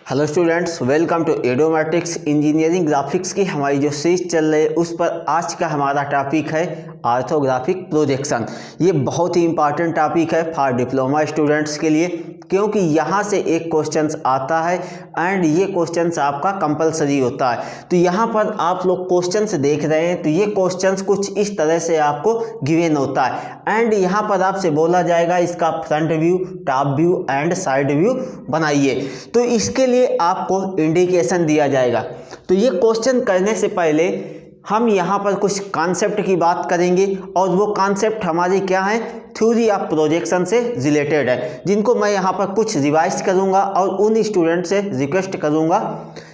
Hello students, welcome to एडोमेटिक्स engineering graphics की हमारी जो सीरीज चल रही है उस पर आज का हमारा टॉपिक है ऑर्थोग्राफिक प्रोजेक्शन। ये बहुत ही इंपॉर्टेंट टॉपिक है फॉर डिप्लोमा स्टूडेंट्स के लिए, क्योंकि यहाँ से एक क्वेश्चंस आता है एंड ये क्वेश्चंस आपका कंपलसरी होता है। तो यहाँ पर आप लोग क्वेश्चंस देख रहे हैं तो ये क्वेश्चंस कुछ इस तरह से आपको गिवन होता है एंड यहाँ पर आपसे बोला जाएगा इसका front view, top view and side view बनाइए। तो इसके लिए आपको इंडिकेशन दिया जाएगा। तो ये क्वेश्चन करने से पहले हम यहाँ पर कुछ कॉन्सेप्ट की बात करेंगे और वो कॉन्सेप्ट हमारी क्या है, थ्योरी ऑफ प्रोजेक्शन से रिलेटेड है, जिनको मैं यहाँ पर कुछ रिवाइज करूँगा और उन स्टूडेंट से रिक्वेस्ट करूँगा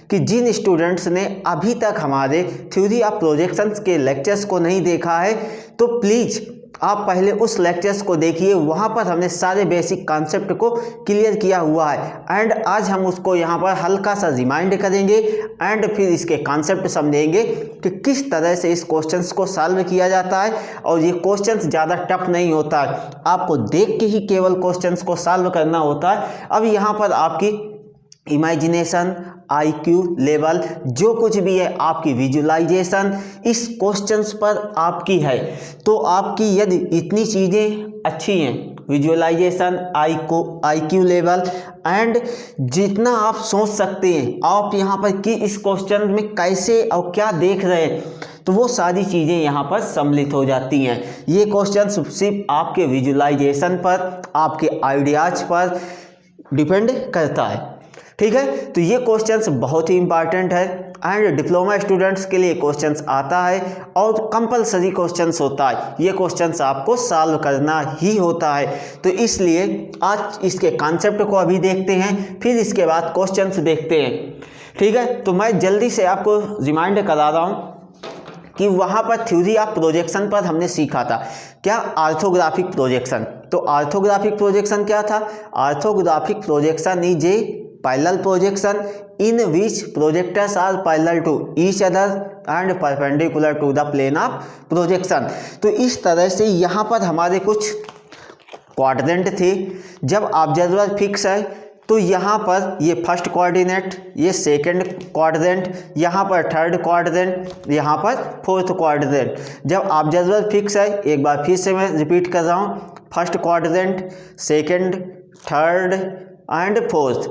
कि जिन स्टूडेंट्स ने अभी तक हमारे थ्योरी ऑफ प्रोजेक्शंस के लेक्चर्स को नहीं देखा है तो प्लीज़ आप पहले उस लेक्चर्स को देखिए। वहाँ पर हमने सारे बेसिक कॉन्सेप्ट को क्लियर किया हुआ है एंड आज हम उसको यहाँ पर हल्का सा रिमाइंड करेंगे एंड फिर इसके कॉन्सेप्ट समझेंगे कि किस तरह से इस क्वेश्चंस को सॉल्व किया जाता है। और ये क्वेश्चंस ज़्यादा टफ नहीं होता है, आपको देख के ही केवल क्वेश्चंस को सॉल्व करना होता है। अब यहाँ पर आपकी इमेजिनेशन, IQ लेवल, जो कुछ भी है, आपकी विजुअलाइजेशन इस क्वेश्चंस पर आपकी है। तो आपकी यदि इतनी चीज़ें अच्छी हैं, विजुअलाइजेशन, IQ लेवल एंड जितना आप सोच सकते हैं आप यहाँ पर कि इस क्वेश्चन में कैसे और क्या देख रहे हैं, तो वो सारी चीज़ें यहाँ पर सम्मिलित हो जाती हैं। ये क्वेश्चन सिर्फ आपके विजुअलाइजेशन पर, आपके आइडियाज़ पर डिपेंड करता है, ठीक है। तो ये क्वेश्चंस बहुत ही इंपॉर्टेंट है एंड डिप्लोमा स्टूडेंट्स के लिए क्वेश्चंस आता है और कंपलसरी क्वेश्चंस होता है। ये क्वेश्चंस आपको सॉल्व करना ही होता है। तो इसलिए आज इसके कॉन्सेप्ट को अभी देखते हैं, फिर इसके बाद क्वेश्चंस देखते हैं, ठीक है। तो मैं जल्दी से आपको रिमाइंड करा रहा हूँ कि वहाँ पर थ्योरी ऑफ प्रोजेक्शन पर हमने सीखा था क्या, ऑर्थोग्राफिक प्रोजेक्शन। तो ऑर्थोग्राफिक प्रोजेक्शन क्या था? Orthographic projection is a parallel projection in which projectors are parallel to each other and perpendicular to the plane of projection। तो इस तरह से यहाँ पर हमारे कुछ क्वाड्रेंट थे। जब ऑब्जर्वर फिक्स है तो यहाँ पर ये फर्स्ट कोऑर्डिनेट, ये सेकंड क्वाड्रेंट, यहाँ पर थर्ड क्वाड्रेंट, यहाँ पर फोर्थ क्वाड्रेंट। जब ऑब्जर्वर फिक्स है, एक बार फिर से मैं रिपीट कर रहा हूँ, first quadrant, second, third and fourth.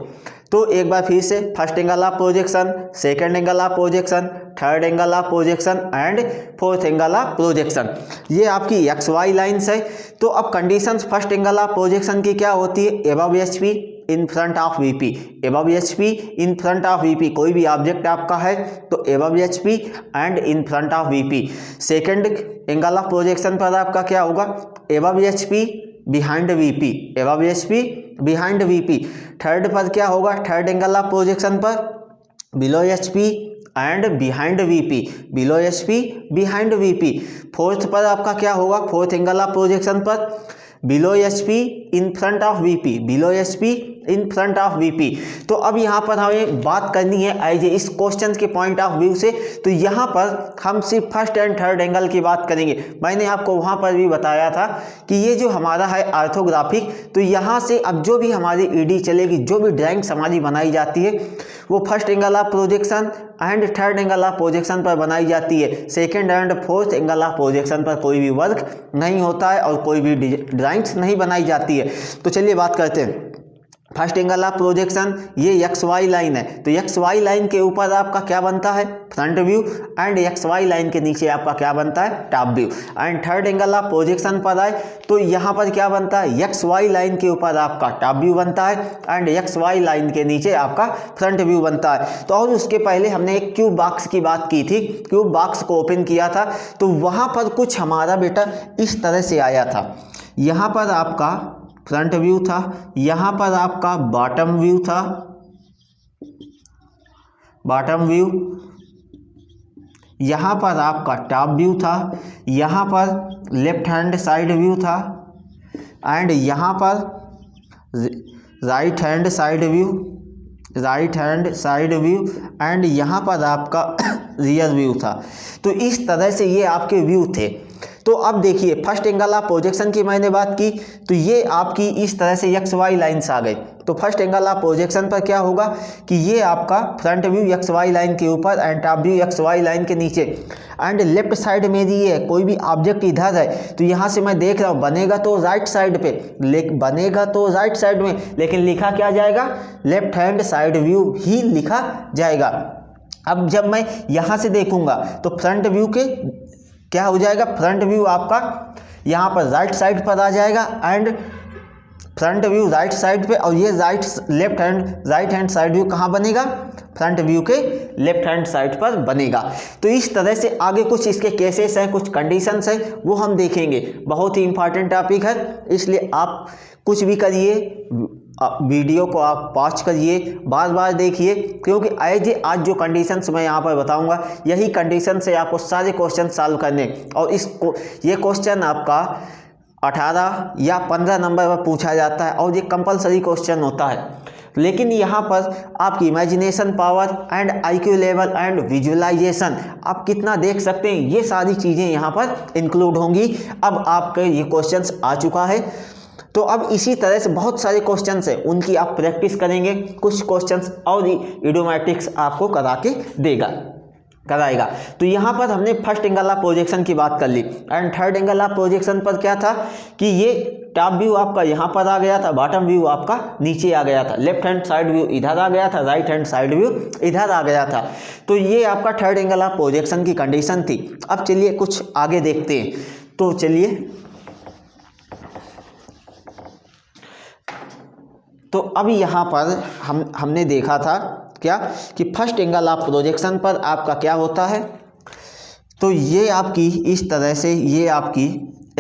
तो एक बार फिर से first angle of projection, second angle of projection, third angle of projection and fourth angle of projection. ये आपकी XY लाइन्स है। तो अब conditions first angle of projection की क्या होती है? Above HP in front of VP, above HP in front of VP। कोई भी ऑब्जेक्ट आपका है तो above HP and in front of VP। Second angle of projection पर आपका क्या होगा? Above HP behind VP, above HP behind VP। Third पर क्या होगा? थर्ड एंगल ऑफ प्रोजेक्शन पर below HP and behind VP, below HP behind VP। Fourth पर आपका क्या होगा? फोर्थ एंगल ऑफ प्रोजेक्शन पर below HP in front of VP, below HP in front of VP। तो अब यहाँ पर हमें बात करनी है एज इस क्वेश्चन के पॉइंट ऑफ व्यू से। तो यहाँ पर हम सिर्फ फर्स्ट एंड थर्ड एंगल की बात करेंगे। मैंने आपको वहाँ पर भी बताया था कि ये जो हमारा है ऑर्थोग्राफिक, तो यहाँ से अब जो भी हमारी ED चलेगी, जो भी ड्राइंग्स हमारी बनाई जाती है वो first angle of projection and third angle of projection पर बनाई जाती है। Second and fourth angle of projection पर कोई भी वर्क नहीं होता है और कोई भी ड्राइंग्स नहीं बनाई जाती है। तो चलिए बात करते हैं। फर्स्ट एंगल ऑफ प्रोजेक्शन ये XY लाइन है, तो XY लाइन के ऊपर आपका क्या बनता है? Front view and XY line के नीचे आपका क्या बनता है? Top view. And third angle of projection पर आए तो यहाँ पर क्या बनता है? XY लाइन के ऊपर आपका टॉप व्यू बनता है एंड XY लाइन के नीचे आपका फ्रंट व्यू बनता है। तो और उसके पहले हमने एक क्यूब बॉक्स की बात की थी, क्यूब बॉक्स को ओपन किया था तो वहाँ पर कुछ हमारा बेटा इस तरह से आया था। यहाँ पर आपका फ्रंट व्यू था, यहाँ पर आपका बॉटम व्यू था, बॉटम व्यू, यहाँ पर आपका टॉप व्यू था, यहाँ पर लेफ्ट हैंड साइड व्यू था एंड यहाँ पर right hand side view, right hand side view and यहाँ पर आपका रियर व्यू था। तो इस तरह से ये आपके व्यू थे। तो अब देखिए फर्स्ट एंगल ऑफ प्रोजेक्शन की मैंने बात की, तो ये आपकी इस तरह से एक्स वाई लाइन्स आ गई। तो फर्स्ट एंगल ऑफ प्रोजेक्शन पर क्या होगा कि ये आपका front view X Y line के ऊपर and top view X Y line के नीचे, एंड लेफ्ट साइड में ये कोई भी ऑब्जेक्ट इधर है तो यहाँ से मैं देख रहा हूँ बनेगा तो राइट साइड पे, बनेगा तो राइट साइड में, लेकिन लिखा क्या जाएगा, लेफ्ट हैंड साइड व्यू ही लिखा जाएगा। अब जब मैं यहाँ से देखूंगा तो फ्रंट व्यू के क्या हो जाएगा, फ्रंट व्यू आपका यहाँ पर राइट साइड पर आ जाएगा and front view right side पे, और ये राइट हैंड साइड व्यू कहाँ बनेगा, फ्रंट व्यू के लेफ्ट हैंड साइड पर बनेगा। तो इस तरह से आगे कुछ इसके केसेस हैं, कुछ कंडीशंस हैं, वो हम देखेंगे। बहुत ही इंपॉर्टेंट टॉपिक है, इसलिए आप कुछ भी करिए, वीडियो को आप पॉज करिए, बार बार देखिए, क्योंकि आज जो कंडीशंस मैं यहाँ पर बताऊंगा यही कंडीशन से आपको सारे क्वेश्चन सॉल्व करने, और ये क्वेश्चन आपका 18 या 15 नंबर पर पूछा जाता है और ये कंपलसरी क्वेश्चन होता है। लेकिन यहाँ पर आपकी imagination power and IQ level and visualisation आप कितना देख सकते हैं, ये सारी चीज़ें यहाँ पर इंक्लूड होंगी। अब आपके ये क्वेश्चंस आ चुका है, तो अब इसी तरह से बहुत सारे क्वेश्चंस हैं, उनकी आप प्रैक्टिस करेंगे। कुछ क्वेश्चंस और इडोमैटिक्स आपको कराएगा। तो यहाँ पर हमने फर्स्ट एंगल ऑफ प्रोजेक्शन की बात कर ली, and third angle of projection पर क्या था कि ये टॉप व्यू आपका यहाँ पर आ गया था, बॉटम व्यू आपका नीचे आ गया था, लेफ्ट हैंड साइड व्यू इधर आ गया था, राइट हैंड साइड व्यू इधर आ गया था। तो ये आपका थर्ड एंगल ऑफ प्रोजेक्शन की कंडीशन थी। अब चलिए कुछ आगे देखते हैं। तो चलिए, तो अब यहाँ पर हमने देखा था क्या कि फर्स्ट एंगल ऑफ प्रोजेक्शन पर आपका क्या होता है, तो ये आपकी इस तरह से ये आपकी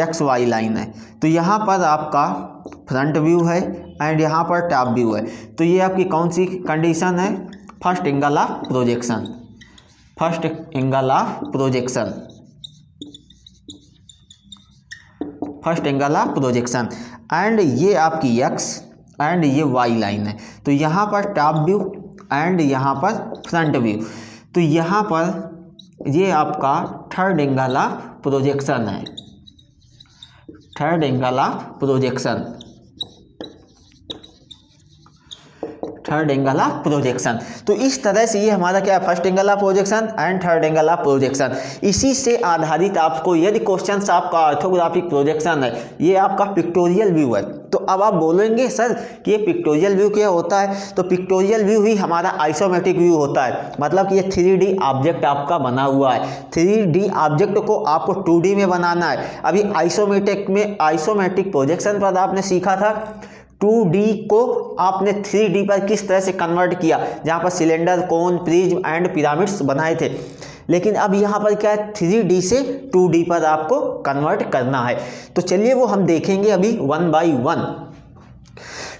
एक्स वाई लाइन है, तो यहाँ पर आपका फ्रंट व्यू है एंड यहाँ पर टॉप व्यू है। तो ये आपकी कौन सी कंडीशन है, first angle of projection, first angle of projection, first angle of projection, and ये आपकी एक्स एंड ये वाई लाइन है। तो यहाँ पर टॉप व्यू एंड यहाँ पर फ्रंट व्यू, तो यहाँ पर ये आपका थर्ड एंगल ऑफ प्रोजेक्शन है, third angle of projection, third angle of projection. तो इस तरह से ये हमारा क्या है, first angle of projection and third angle of projection. इसी से आधारित आपको यदि क्वेश्चन आपका ऑर्थोग्राफिक प्रोजेक्शन है, ये आपका पिक्टोरियल व्यू है, तो अब आप बोलेंगे सर कि ये पिक्टोरियल व्यू क्या होता है, तो पिक्टोरियल व्यू ही हमारा आइसोमेट्रिक व्यू होता है। मतलब कि ये 3D ऑब्जेक्ट आपका बना हुआ है, 3D ऑब्जेक्ट को आपको 2D में बनाना है। अभी आइसोमेट्रिक प्रोजेक्शन पर आपने सीखा था 2D को आपने 3D पर किस तरह से कन्वर्ट किया, जहाँ पर cylinder, cone, prism and pyramids बनाए थे। लेकिन अब यहाँ पर क्या है, 3D से 2D पर आपको कन्वर्ट करना है। तो चलिए वो हम देखेंगे अभी 1 by 1।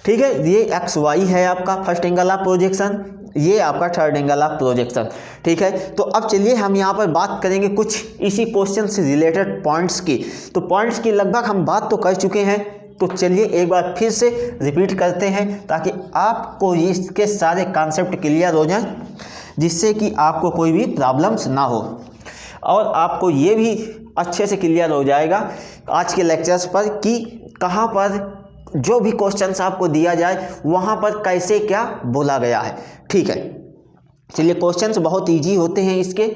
ठीक है, ये एक्स वाई है आपका फर्स्ट एंगल ऑफ प्रोजेक्शन, ये आपका थर्ड एंगल ऑफ प्रोजेक्शन। ठीक है, तो अब चलिए हम यहाँ पर बात करेंगे कुछ इसी क्वेश्चन से रिलेटेड पॉइंट्स की। तो पॉइंट्स की लगभग हम बात तो कर चुके हैं, तो चलिए एक बार फिर से रिपीट करते हैं ताकि आपको इसके सारे कॉन्सेप्ट क्लियर हो जाएं, जिससे कि आपको कोई भी प्रॉब्लम्स ना हो और आपको ये भी अच्छे से क्लियर हो जाएगा आज के लेक्चर्स पर कि कहाँ पर जो भी क्वेश्चंस आपको दिया जाए वहाँ पर कैसे क्या बोला गया है। ठीक है, चलिए क्वेश्चंस बहुत इजी होते हैं इसके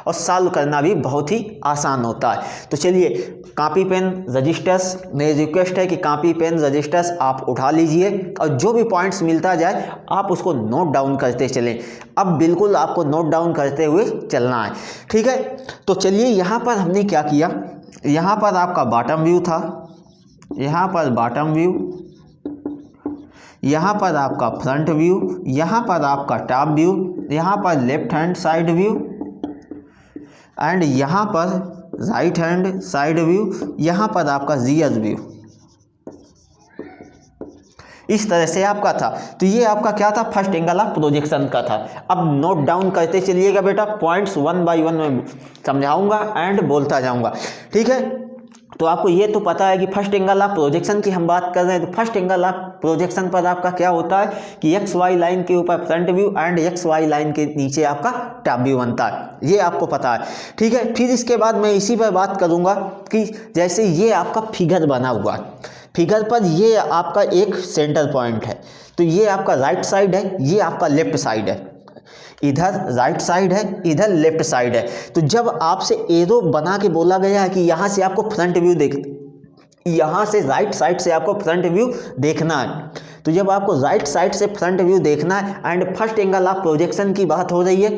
और सॉल्व करना भी बहुत ही आसान होता है। तो चलिए कॉपी पेन रजिस्टर्स, मेरी रिक्वेस्ट है कि कॉपी पेन रजिस्टर्स आप उठा लीजिए और जो भी पॉइंट्स मिलता जाए आप उसको नोट डाउन करते चलें। अब बिल्कुल आपको नोट डाउन करते हुए चलना है। ठीक है, तो चलिए यहाँ पर हमने क्या किया, यहाँ पर आपका बॉटम व्यू था, यहाँ पर बॉटम व्यू, यहाँ पर आपका फ्रंट व्यू, यहाँ पर आपका टॉप व्यू, यहाँ पर left hand side view and यहाँ पर राइट हैंड साइड व्यू, यहाँ पर आपका रियर व्यू। इस तरह से आपका था। तो ये आपका क्या था, फर्स्ट एंगल ऑफ प्रोजेक्शन का था। अब नोट डाउन करते चलिएगा बेटा, पॉइंट्स 1 by 1 में समझाऊंगा एंड बोलता जाऊंगा। ठीक है, तो आपको ये तो पता है कि फर्स्ट एंगल ऑफ प्रोजेक्शन की हम बात कर रहे हैं। तो फर्स्ट एंगल ऑफ प्रोजेक्शन पर आपका क्या होता है कि एक्स वाई लाइन के ऊपर front view and X Y line के नीचे आपका टॉप व्यू बनता है, ये आपको पता है, ठीक है। फिर इसके बाद मैं इसी पर बात करूंगा कि जैसे ये आपका फिगर बना हुआ है, फिगर पर ये आपका एक सेंटर पॉइंट है, तो ये आपका राइट साइड है, ये आपका लेफ्ट साइड है, इधर राइट साइड है, इधर लेफ्ट साइड है। तो जब आपसे एरो बना के बोला गया है कि यहाँ से आपको फ्रंट व्यू यहाँ से राइट साइड से आपको फ्रंट व्यू देखना है, तो जब आपको राइट साइड से फ्रंट व्यू देखना है and first angle of projection की बात हो रही है,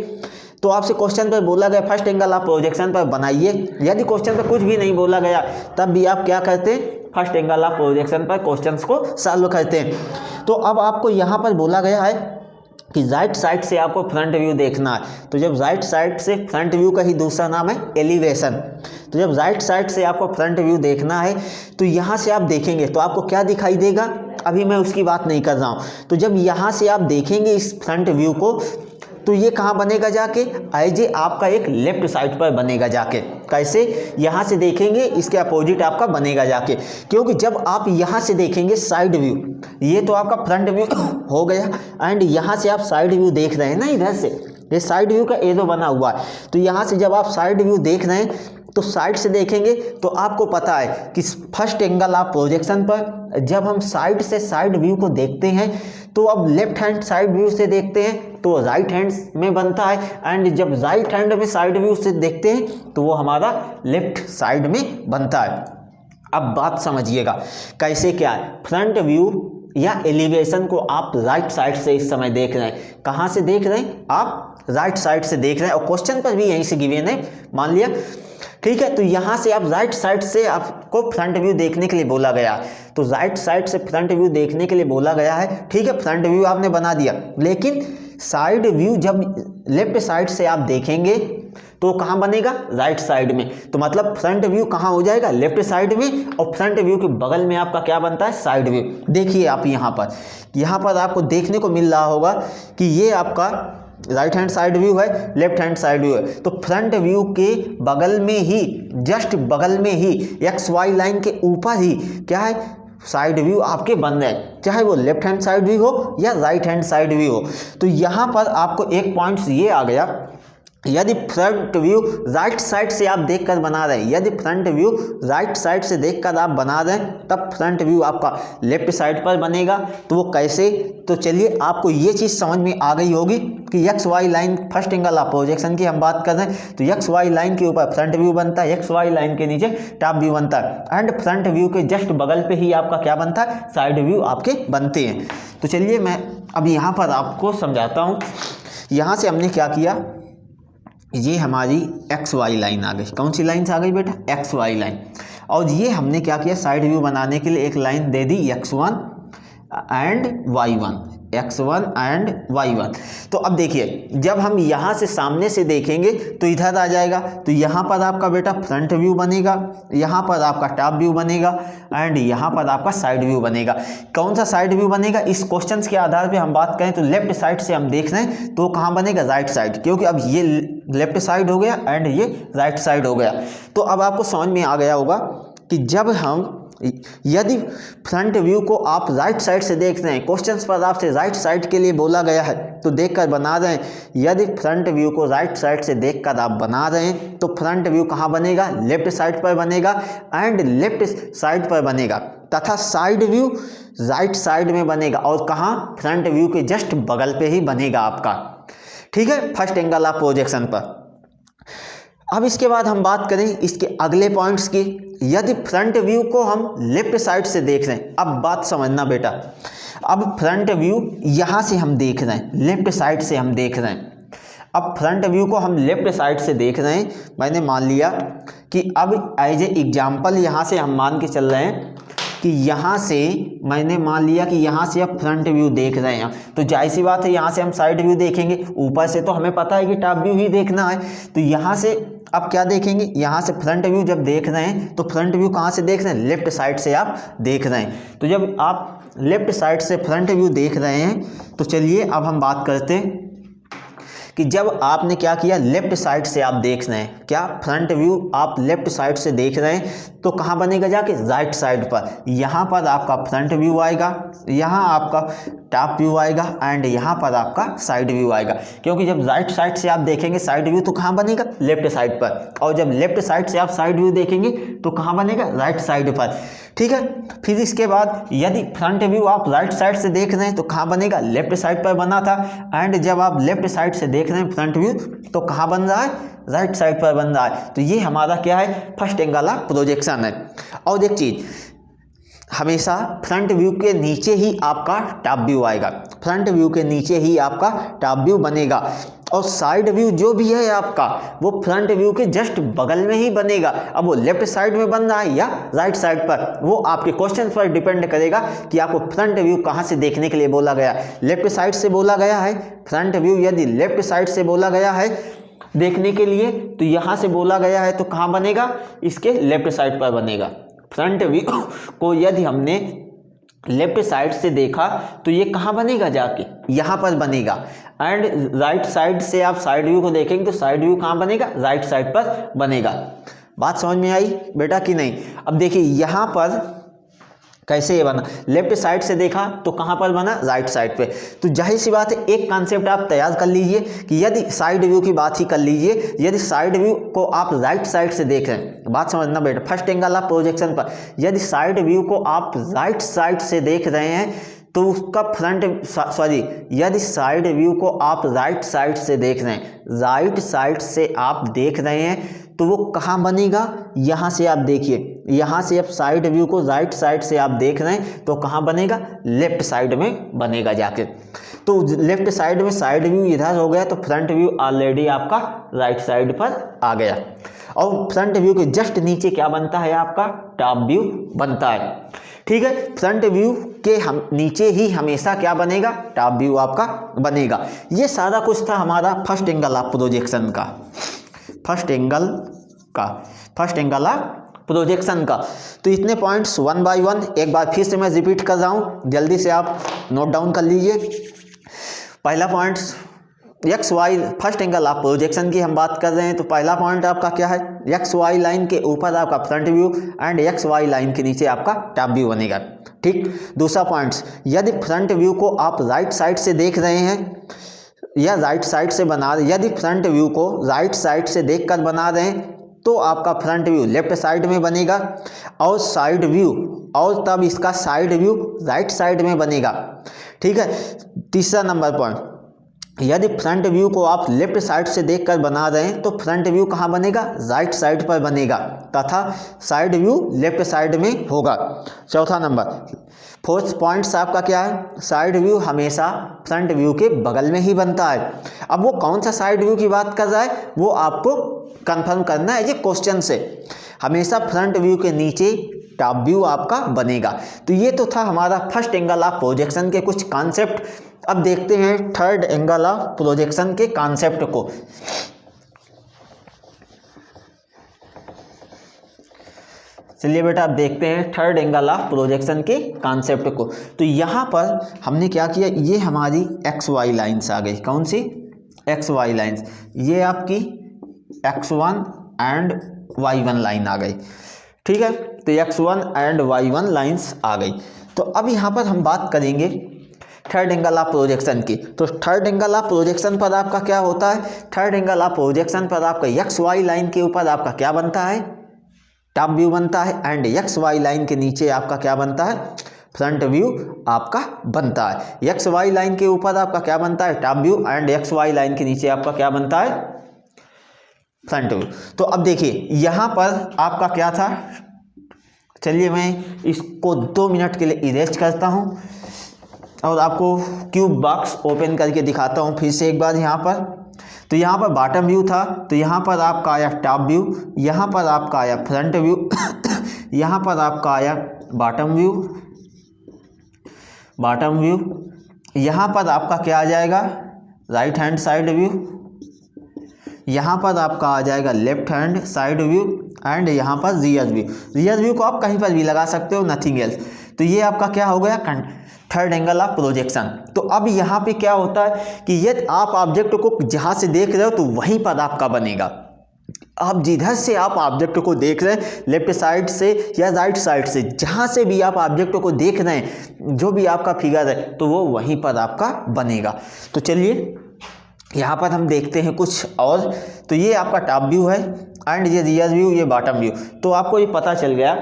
तो आपसे क्वेश्चन पर बोला गया फर्स्ट एंगल ऑफ प्रोजेक्शन पर बनाइए। यदि क्वेश्चन पर कुछ भी नहीं बोला गया तब भी आप क्या करते हैं, फर्स्ट एंगल ऑफ प्रोजेक्शन पर क्वेश्चंस को सॉल्व करते हैं। तो अब आपको यहाँ पर बोला गया है कि राइट साइड से आपको फ्रंट व्यू देखना है, तो जब राइट साइड से फ्रंट व्यू का ही दूसरा नाम है एलिवेशन, तो जब राइट साइड से आपको फ्रंट व्यू देखना है तो यहाँ से आप देखेंगे तो आपको क्या दिखाई देगा, अभी मैं उसकी बात नहीं कर रहा हूँ। तो जब यहाँ से आप देखेंगे इस फ्रंट व्यू को, तो ये कहाँ बनेगा जाके, एज ए आपका एक लेफ्ट साइड पर बनेगा जाके। कैसे, यहाँ से देखेंगे इसके अपोजिट आपका बनेगा जाके, क्योंकि जब आप यहाँ से देखेंगे साइड व्यू, ये तो आपका फ्रंट व्यू हो गया एंड यहाँ से आप साइड व्यू देख रहे हैं ना, इधर से ये साइड व्यू का एरो बना हुआ है, तो यहाँ से जब आप साइड व्यू देख रहे हैं तो साइड से देखेंगे तो आपको पता है कि फर्स्ट एंगल ऑफ प्रोजेक्शन पर जब हम साइड से साइड व्यू को देखते हैं तो अब लेफ्ट हैंड साइड व्यू से देखते हैं तो राइट हैंड में बनता है, एंड जब राइट हैंड में साइड व्यू से देखते हैं तो वो हमारा लेफ्ट साइड में बनता है। अब बात समझिएगा कैसे क्या है, फ्रंट व्यू या एलिवेशन को आप राइट साइड से इस समय देख रहे हैं। कहाँ से देख रहे हैं, आप राइट साइड से देख रहे हैं और क्वेश्चन पर भी यहीं से गिवन है, मान लिया, ठीक है। तो यहाँ से आप राइट साइड से आपको फ्रंट व्यू देखने के लिए बोला गया है, तो राइट साइड से फ्रंट व्यू देखने के लिए बोला गया है, ठीक है। फ्रंट व्यू आपने बना दिया, लेकिन साइड व्यू जब लेफ्ट साइड से आप देखेंगे तो कहाँ बनेगा, राइट साइड में, तो मतलब फ्रंट व्यू कहाँ हो जाएगा, लेफ्ट साइड में, और फ्रंट व्यू के बगल में आपका क्या बनता है, साइड व्यू। देखिए आप यहाँ पर आपको देखने को मिल रहा होगा कि ये आपका राइट हैंड साइड व्यू है, लेफ्ट हैंड साइड व्यू है, तो फ्रंट व्यू के बगल में ही, जस्ट बगल में ही, एक्स वाई लाइन के ऊपर ही क्या है, साइड व्यू आपके बन रहे हैं, चाहे वो लेफ्ट हैंड साइड व्यू हो या राइट हैंड साइड व्यू हो। तो यहाँ पर आपको एक पॉइंट्स ये आ गया, यदि फ्रंट व्यू राइट साइड से आप देखकर बना रहे हैं, यदि फ्रंट व्यू राइट साइड से देखकर आप बना रहे हैं तब फ्रंट व्यू आपका लेफ्ट साइड पर बनेगा। तो वो कैसे, तो चलिए आपको ये चीज़ समझ में आ गई होगी कि X Y line first angle of projection की हम बात कर रहे हैं, तो एक्स वाई लाइन के ऊपर फ्रंट व्यू बनता है, एक्स वाई लाइन के नीचे टॉप व्यू बनता है, एंड फ्रंट व्यू के जस्ट बगल पे ही आपका क्या बनता है, साइड व्यू आपके बनते हैं। तो चलिए मैं अब यहाँ पर आपको समझाता हूँ। यहाँ से हमने क्या किया, ये हमारी एक्स वाई लाइन आ गई, कौन सी लाइन से आ गई बेटा, एक्स वाई लाइन, और ये हमने क्या किया, साइड व्यू बनाने के लिए एक line they the x1 and y1, x1 and y1। तो अब देखिए जब हम यहाँ से सामने से देखेंगे तो इधर आ जाएगा, तो यहाँ पर आपका बेटा फ्रंट व्यू बनेगा, यहाँ पर आपका टॉप व्यू बनेगा एंड यहाँ पर आपका साइड व्यू बनेगा। कौन सा साइड व्यू बनेगा, इस क्वेश्चन के आधार पे हम बात करें तो लेफ्ट साइड से हम देख रहे हैं तो कहाँ बनेगा, राइट साइड, क्योंकि अब ये लेफ्ट साइड हो गया एंड ये राइट साइड हो गया। तो अब आपको समझ में आ गया होगा कि जब हम, यदि फ्रंट व्यू को आप राइट साइड से देख रहे हैं, क्वेश्चंस पर आपसे राइट साइड के लिए बोला गया है तो देखकर बना रहे हैं, यदि फ्रंट व्यू को राइट साइड से देखकर आप बना रहे हैं तो फ्रंट व्यू कहाँ बनेगा, लेफ्ट साइड पर बनेगा एंड लेफ्ट साइड पर बनेगा, तथा साइड व्यू राइट साइड में बनेगा और कहाँ, फ्रंट व्यू के जस्ट बगल पे ही बनेगा आपका, ठीक है, फर्स्ट एंगल ऑफ प्रोजेक्शन पर। अब इसके बाद हम बात करें इसके अगले पॉइंट्स की। यदि फ्रंट व्यू को हम लेफ्ट साइड से देख रहे हैं, अब बात समझना बेटा, अब फ्रंट व्यू यहाँ से हम देख रहे हैं, लेफ्ट साइड से हम देख रहे हैं, अब फ्रंट व्यू को हम लेफ्ट साइड से देख रहे हैं, मैंने मान लिया कि अब एज ए एग्जाम्पल यहाँ से हम मान के चल रहे हैं कि यहाँ से मैंने मान लिया कि यहाँ से अब फ्रंट व्यू देख रहे हैं, तो जाहिर सी बात है यहाँ से हम साइड व्यू देखेंगे, ऊपर से तो हमें पता है कि टॉप व्यू ही देखना है, तो यहाँ से अब क्या देखेंगे, यहाँ से फ्रंट व्यू जब देख रहे हैं तो फ्रंट व्यू कहाँ से देख रहे हैं, लेफ्ट साइड से आप देख रहे हैं। तो जब आप लेफ्ट साइड से फ्रंट व्यू देख रहे हैं तो चलिए अब हम बात करते हैं कि जब आपने क्या किया, लेफ्ट साइड से आप देख रहे हैं, क्या फ्रंट व्यू आप लेफ्ट साइड से देख रहे हैं, तो कहाँ बनेगा जाके, राइट साइड पर। यहाँ पर आपका फ्रंट व्यू आएगा, यहाँ आपका टॉप व्यू आएगा एंड यहाँ पर आपका साइड व्यू आएगा। क्योंकि जब राइट साइड से आप देखेंगे साइड व्यू तो कहाँ बनेगा, लेफ्ट साइड पर, और जब लेफ्ट साइड से आप साइड व्यू देखेंगे तो कहाँ बनेगा, राइट साइड पर। ठीक है, फिर इसके बाद यदि फ्रंट व्यू आप राइट साइड से देख रहे हैं तो कहाँ बनेगा, लेफ्ट साइड पर बना था, एंड जब आप लेफ्ट साइड से देख रहे हैं फ्रंट व्यू तो कहाँ बन रहा है, राइट साइड पर बन रहा है। तो ये हमारा क्या है, फर्स्ट एंगल ऑफ प्रोजेक्शन है। और एक चीज, हमेशा फ्रंट व्यू के नीचे ही आपका टॉप व्यू आएगा, फ्रंट व्यू के नीचे ही आपका टॉप व्यू बनेगा, और साइड व्यू जो भी है आपका वो फ्रंट व्यू के जस्ट बगल में ही बनेगा। अब वो लेफ्ट साइड में बन रहा है या राइट साइड पर, वो आपके क्वेश्चन पर डिपेंड करेगा कि आपको फ्रंट व्यू कहाँ से देखने के लिए बोला गया। लेफ्ट साइड से बोला गया है फ्रंट व्यू, यदि लेफ्ट साइड से बोला गया है देखने के लिए तो यहाँ से बोला गया है तो कहाँ बनेगा, इसके लेफ्ट साइड पर बनेगा। फ्रंट व्यू को यदि हमने लेफ्ट साइड से देखा तो ये कहाँ बनेगा, जाके यहाँ पर बनेगा, एंड राइट साइड से आप साइड व्यू को देखेंगे तो साइड व्यू कहाँ बनेगा, राइट साइड पर बनेगा। बात समझ में आई बेटा कि नहीं? अब देखिए यहाँ पर कैसे ये बना, लेफ्ट साइड से देखा तो कहाँ पर बना, राइट साइड पे। तो जाहिर सी बात है एक कॉन्सेप्ट आप तैयार कर लीजिए कि यदि साइड व्यू की बात ही कर लीजिए, यदि साइड व्यू को आप राइट साइड से देख रहे हैं, बात समझना बेटा, फर्स्ट एंगल ऑफ प्रोजेक्शन पर यदि साइड व्यू को आप राइट साइड से देख रहे हैं तो उसका यदि साइड व्यू को आप राइट साइड से देख रहे हैं, राइट साइड से आप देख रहे हैं तो वो कहाँ बनेगा, यहाँ से आप देखिए, यहाँ से आप साइड व्यू को राइट साइड से आप देख रहे हैं तो कहाँ बनेगा, लेफ्ट साइड में बनेगा जाके। तो लेफ्ट साइड में साइड व्यू इधर हो गया तो फ्रंट व्यू ऑलरेडी आपका राइट साइड पर आ गया, और फ्रंट व्यू के जस्ट नीचे क्या बनता है, आपका टॉप व्यू बनता है। ठीक है, फ्रंट व्यू के हम नीचे ही हमेशा क्या बनेगा, टॉप व्यू आपका बनेगा। ये सारा कुछ था हमारा फर्स्ट एंगल ऑफ प्रोजेक्शन का, फर्स्ट एंगल ऑफ प्रोजेक्शन का। तो इतने पॉइंट्स वन बाय वन एक बार फिर से मैं रिपीट कर रहा हूँ, जल्दी से आप नोट डाउन कर लीजिए। पहला point X Y, first angle of projection की हम बात कर रहे हैं तो पहला पॉइंट आपका क्या है, एक्स वाई लाइन के ऊपर आपका front view and X Y line के नीचे आपका टॉप व्यू बनेगा। ठीक, दूसरा पॉइंट, यदि फ्रंट व्यू को आप राइट साइड से देख रहे हैं या राइट साइड से बना रहे, यदि फ्रंट व्यू को राइट साइड से देखकर बना रहे हैं तो आपका फ्रंट व्यू लेफ्ट साइड में बनेगा, और साइड व्यू और तब इसका साइड व्यू राइट साइड में बनेगा। ठीक है, तीसरा नंबर पॉइंट, यदि फ्रंट व्यू को आप लेफ्ट साइड से देखकर बना रहे हैं तो फ्रंट व्यू कहाँ बनेगा, राइट साइड पर बनेगा, तथा साइड व्यू लेफ्ट साइड में होगा। चौथा नंबर, फोर्थ पॉइंट्स आपका क्या है, साइड व्यू हमेशा फ्रंट व्यू के बगल में ही बनता है। अब वो कौन सा साइड व्यू की बात कर रहा है वो आपको कंफर्म करना है ये क्वेश्चन से। हमेशा फ्रंट व्यू के नीचे टॉप व्यू आपका बनेगा। तो ये तो था हमारा फर्स्ट एंगल ऑफ प्रोजेक्शन के कुछ कॉन्सेप्ट। अब देखते हैं थर्ड एंगल ऑफ प्रोजेक्शन के कॉन्सेप्ट को। चलिए बेटा, अब देखते हैं थर्ड एंगल ऑफ प्रोजेक्शन के कॉन्सेप्ट को। तो यहाँ पर हमने क्या किया, ये हमारी एक्स वाई लाइन्स आ गई। कौन सी, एक्स वाई लाइन्स, ये आपकी x1 एंड y1 लाइन आ गई। ठीक है, तो x1 एंड y1 लाइन्स आ गई। तो अब यहाँ पर हम बात करेंगे थर्ड एंगल ऑफ प्रोजेक्शन की। तो थर्ड एंगल ऑफ प्रोजेक्शन पर आपका क्या होता है, थर्ड एंगल ऑफ प्रोजेक्शन पर आपका एक्स वाई लाइन के ऊपर आपका क्या बनता है, टॉप व्यू बनता है, एंड एक्स वाई लाइन के नीचे आपका क्या बनता है, फ्रंट व्यू आपका बनता है। एक्स वाई लाइन के ऊपर आपका क्या बनता है, top view, and X Y line के नीचे आपका क्या बनता है, फ्रंट व्यू। तो अब देखिए यहाँ पर आपका क्या था, चलिए मैं इसको 2 मिनट के लिए इरेज करता हूँ और आपको क्यूब बॉक्स ओपन करके दिखाता हूँ फिर से एक बार यहाँ पर। तो यहाँ पर बॉटम व्यू था, तो यहाँ पर आपका आया टॉप व्यू, यहाँ पर आपका आया फ्रंट व्यू यहाँ पर आपका आया बॉटम व्यू, यहाँ पर आपका क्या आ जाएगा, राइट हैंड साइड व्यू, यहाँ पर आपका आ जाएगा left hand side view, and यहाँ पर रियर व्यू। रियर व्यू को आप कहीं पर भी लगा सकते हो, नथिंग एल्स। तो ये आपका क्या हो गया, थर्ड एंगल ऑफ प्रोजेक्शन। तो अब यहाँ पे क्या होता है कि यदि आप ऑब्जेक्ट को जहाँ से देख रहे हो तो वहीं पर आपका बनेगा। आप जिधर से आप ऑब्जेक्ट को देख रहे हैं, लेफ्ट साइड से या राइट साइड से, जहाँ से भी आप ऑब्जेक्ट को देख रहे हैं, जो भी आपका फिगर है तो वो वहीं पर आपका बनेगा। तो चलिए यहाँ पर हम देखते हैं कुछ और। तो ये आपका टॉप व्यू है एंड ये रियर व्यू, ये बॉटम व्यू। तो आपको ये पता चल गया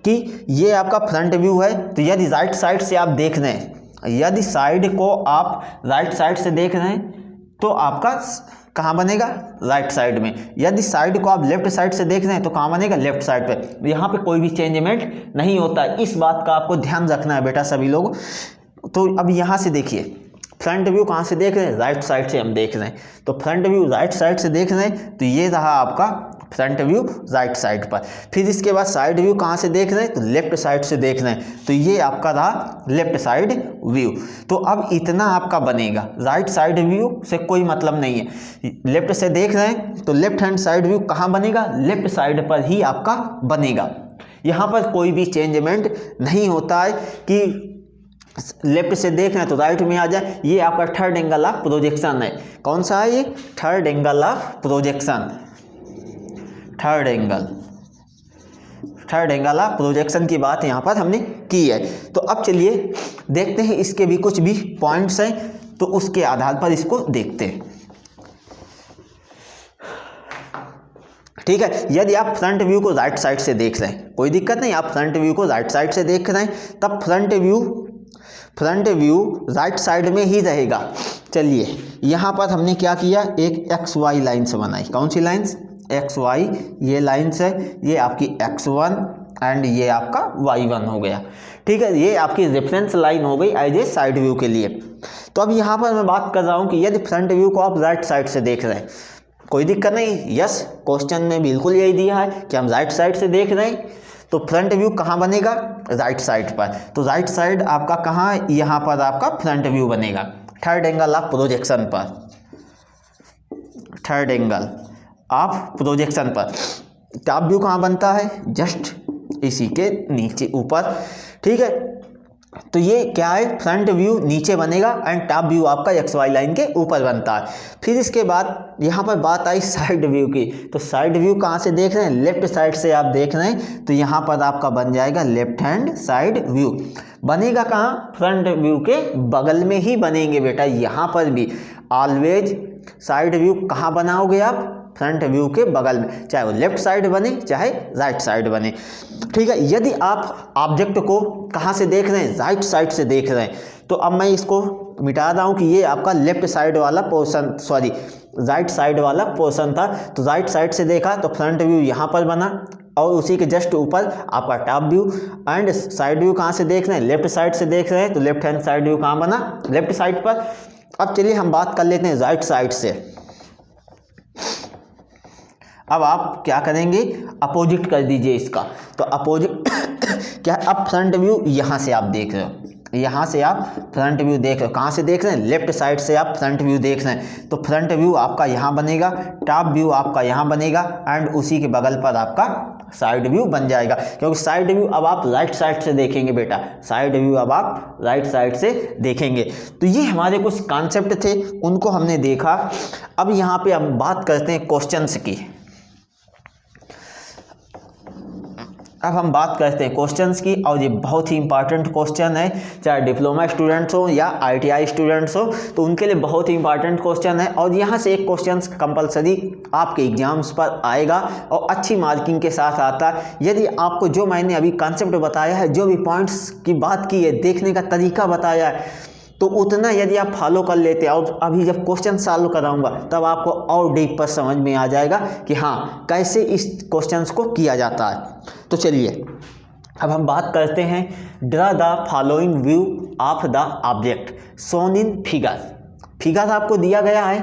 कि ये आपका फ्रंट व्यू है। तो यदि राइट साइड से आप देख रहे हैं, यदि साइड को आप राइट साइड से देख रहे हैं तो आपका कहाँ बनेगा? राइट साइड में। यदि साइड को आप लेफ्ट साइड से देख रहे हैं तो कहाँ बनेगा? लेफ्ट साइड पे। यहाँ पे कोई भी चेंजमेंट नहीं होता है, इस बात का आपको ध्यान रखना है बेटा सभी लोग। तो अब यहाँ से देखिए, फ्रंट व्यू कहाँ से देख रहे हैं? राइट साइड से हम देख रहे हैं। तो फ्रंट व्यू राइट साइड से देख रहे हैं तो ये रहा आपका फ्रंट व्यू राइट साइड पर। फिर इसके बाद साइड व्यू कहाँ से देख रहे हैं? तो लेफ्ट साइड से देख रहे हैं तो ये आपका रहा लेफ्ट साइड व्यू। तो अब इतना आपका बनेगा। राइट साइड व्यू से कोई मतलब नहीं है, लेफ्ट से देख रहे हैं तो लेफ्ट हैंड साइड व्यू कहाँ बनेगा? लेफ्ट साइड पर ही आपका बनेगा। यहाँ पर कोई भी चेंजमेंट नहीं होता है कि लेफ्ट से देख रहे हैं तो राइट में आ जाए। ये आपका थर्ड एंगल ऑफ प्रोजेक्शन है। कौन सा है ये? Third angle of projection. Third angle of projection की बात यहाँ पर हमने की है। तो अब चलिए देखते हैं, इसके भी कुछ भी पॉइंट्स हैं तो उसके आधार पर इसको देखते हैं। ठीक है, यदि आप फ्रंट व्यू को राइट साइड से देख रहे हैं, कोई दिक्कत नहीं, आप फ्रंट व्यू को राइट साइड से देख रहे हैं तब फ्रंट व्यू राइट साइड में ही रहेगा। चलिए यहाँ पर हमने क्या किया, एक XY लाइन्स बनाई। कौन सी लाइन्स? XY, ये लाइन्स है, ये आपकी X1 एंड ये आपका Y1 हो गया। ठीक है, ये आपकी रेफरेंस लाइन हो गई एज ए साइड व्यू के लिए। तो अब यहाँ पर मैं बात कर रहा हूँ कि यदि फ्रंट व्यू को आप राइट साइड से देख रहे हैं, कोई दिक्कत नहीं। यस, क्वेश्चन में बिल्कुल यही दिया है कि हम राइट साइड से देख रहे हैं तो फ्रंट व्यू कहाँ बनेगा? राइट साइड पर। तो राइट साइड आपका कहाँ? यहाँ पर आपका फ्रंट व्यू बनेगा थर्ड एंगल ऑफ प्रोजेक्शन पर। थर्ड एंगल ऑफ प्रोजेक्शन पर टॉप व्यू कहाँ बनता है? जस्ट इसी के नीचे ऊपर। ठीक है, तो ये क्या है? फ्रंट व्यू नीचे बनेगा एंड टॉप व्यू आपका XY लाइन के ऊपर बनता है। फिर इसके बाद यहाँ पर बात आई साइड व्यू की। तो साइड व्यू कहाँ से देख रहे हैं? लेफ्ट साइड से आप देख रहे हैं तो यहाँ पर आपका बन जाएगा लेफ्ट हैंड साइड व्यू। बनेगा कहाँ? फ्रंट व्यू के बगल में ही बनेंगे बेटा। यहाँ पर भी ऑलवेज साइड व्यू कहाँ बनाओगे आप? फ्रंट व्यू के बगल में, चाहे वो लेफ्ट साइड बने चाहे राइट साइड बने। ठीक है, यदि आप ऑब्जेक्ट को कहाँ से देख रहे हैं? राइट साइड से देख रहे हैं तो अब मैं इसको मिटा रहा हूँ कि ये आपका लेफ्ट साइड वाला पोर्शन, सॉरी राइट साइड वाला पोर्शन था। तो राइट साइड से देखा तो फ्रंट व्यू यहाँ पर बना और उसी के जस्ट ऊपर आपका top view and side view कहाँ से देख रहे हैं? लेफ्ट साइड से देख रहे हैं तो लेफ्ट हैंड साइड व्यू कहाँ बना? लेफ्ट साइड पर। अब चलिए हम बात कर लेते हैं राइट साइड से। अब आप क्या करेंगे? अपोजिट कर दीजिए इसका। तो अपोजिट क्या है? अब फ्रंट व्यू यहाँ से आप देख रहे हो, यहाँ से आप फ्रंट व्यू देख रहे हो। कहाँ से देख रहे हैं? लेफ्ट साइड से आप फ्रंट व्यू देख रहे हैं तो फ्रंट व्यू आपका यहाँ बनेगा, टॉप व्यू आपका यहाँ बनेगा एंड उसी के बगल पर आपका साइड व्यू बन जाएगा। क्योंकि साइड व्यू अब आप राइट साइड से देखेंगे बेटा, साइड व्यू अब आप राइट साइड से देखेंगे। तो ये हमारे कुछ कॉन्सेप्ट थे, उनको हमने देखा। अब यहाँ पे हम बात करते हैं क्वेश्चंस की। अब हम बात करते हैं क्वेश्चंस की और ये बहुत ही इंपॉर्टेंट क्वेश्चन है, चाहे डिप्लोमा स्टूडेंट्स हो या ITI स्टूडेंट्स हो तो उनके लिए बहुत ही इंपॉर्टेंट क्वेश्चन है। और यहाँ से एक क्वेश्चन कंपलसरी आपके एग्जाम्स पर आएगा और अच्छी मार्किंग के साथ आता है। यदि आपको जो मैंने अभी कॉन्सेप्ट बताया है, जो भी पॉइंट्स की बात की है, देखने का तरीका बताया है, तो उतना यदि आप फॉलो कर लेते हैं और अभी जब क्वेश्चन सॉल्व कराऊंगा तब आपको और डीप पर समझ में आ जाएगा कि हाँ कैसे इस क्वेश्चंस को किया जाता है। तो चलिए अब हम बात करते हैं, draw the following view of the object shown in figure. Figure आपको दिया गया है,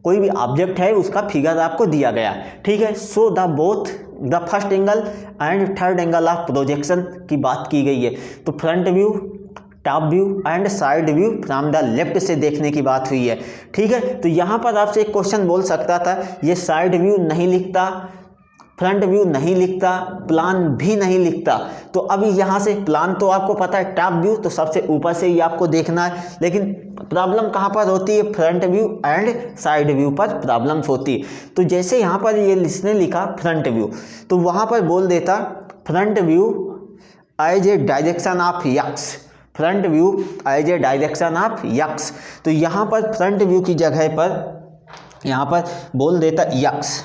कोई भी ऑब्जेक्ट है उसका फिगर आपको दिया गया है। ठीक है, so the both the first angle and third angle of projection की बात की गई है। तो front view, top view and side view from the left से देखने की बात हुई है। ठीक है, तो यहाँ पर आपसे एक क्वेश्चन बोल सकता था, ये साइड व्यू नहीं लिखता, फ्रंट व्यू नहीं लिखता, प्लान भी नहीं लिखता। तो अभी यहाँ से प्लान तो आपको पता है, टॉप व्यू तो सबसे ऊपर से ही आपको देखना है, लेकिन प्रॉब्लम कहाँ पर होती है, front view and side view पर प्रॉब्लम्स होती है। तो जैसे यहाँ पर ये इसने लिखा फ्रंट व्यू, तो वहाँ पर बोल देता front view as a direction of X, front view as a direction of X. तो यहाँ पर फ्रंट व्यू की जगह पर यहाँ पर बोल देता यक्स,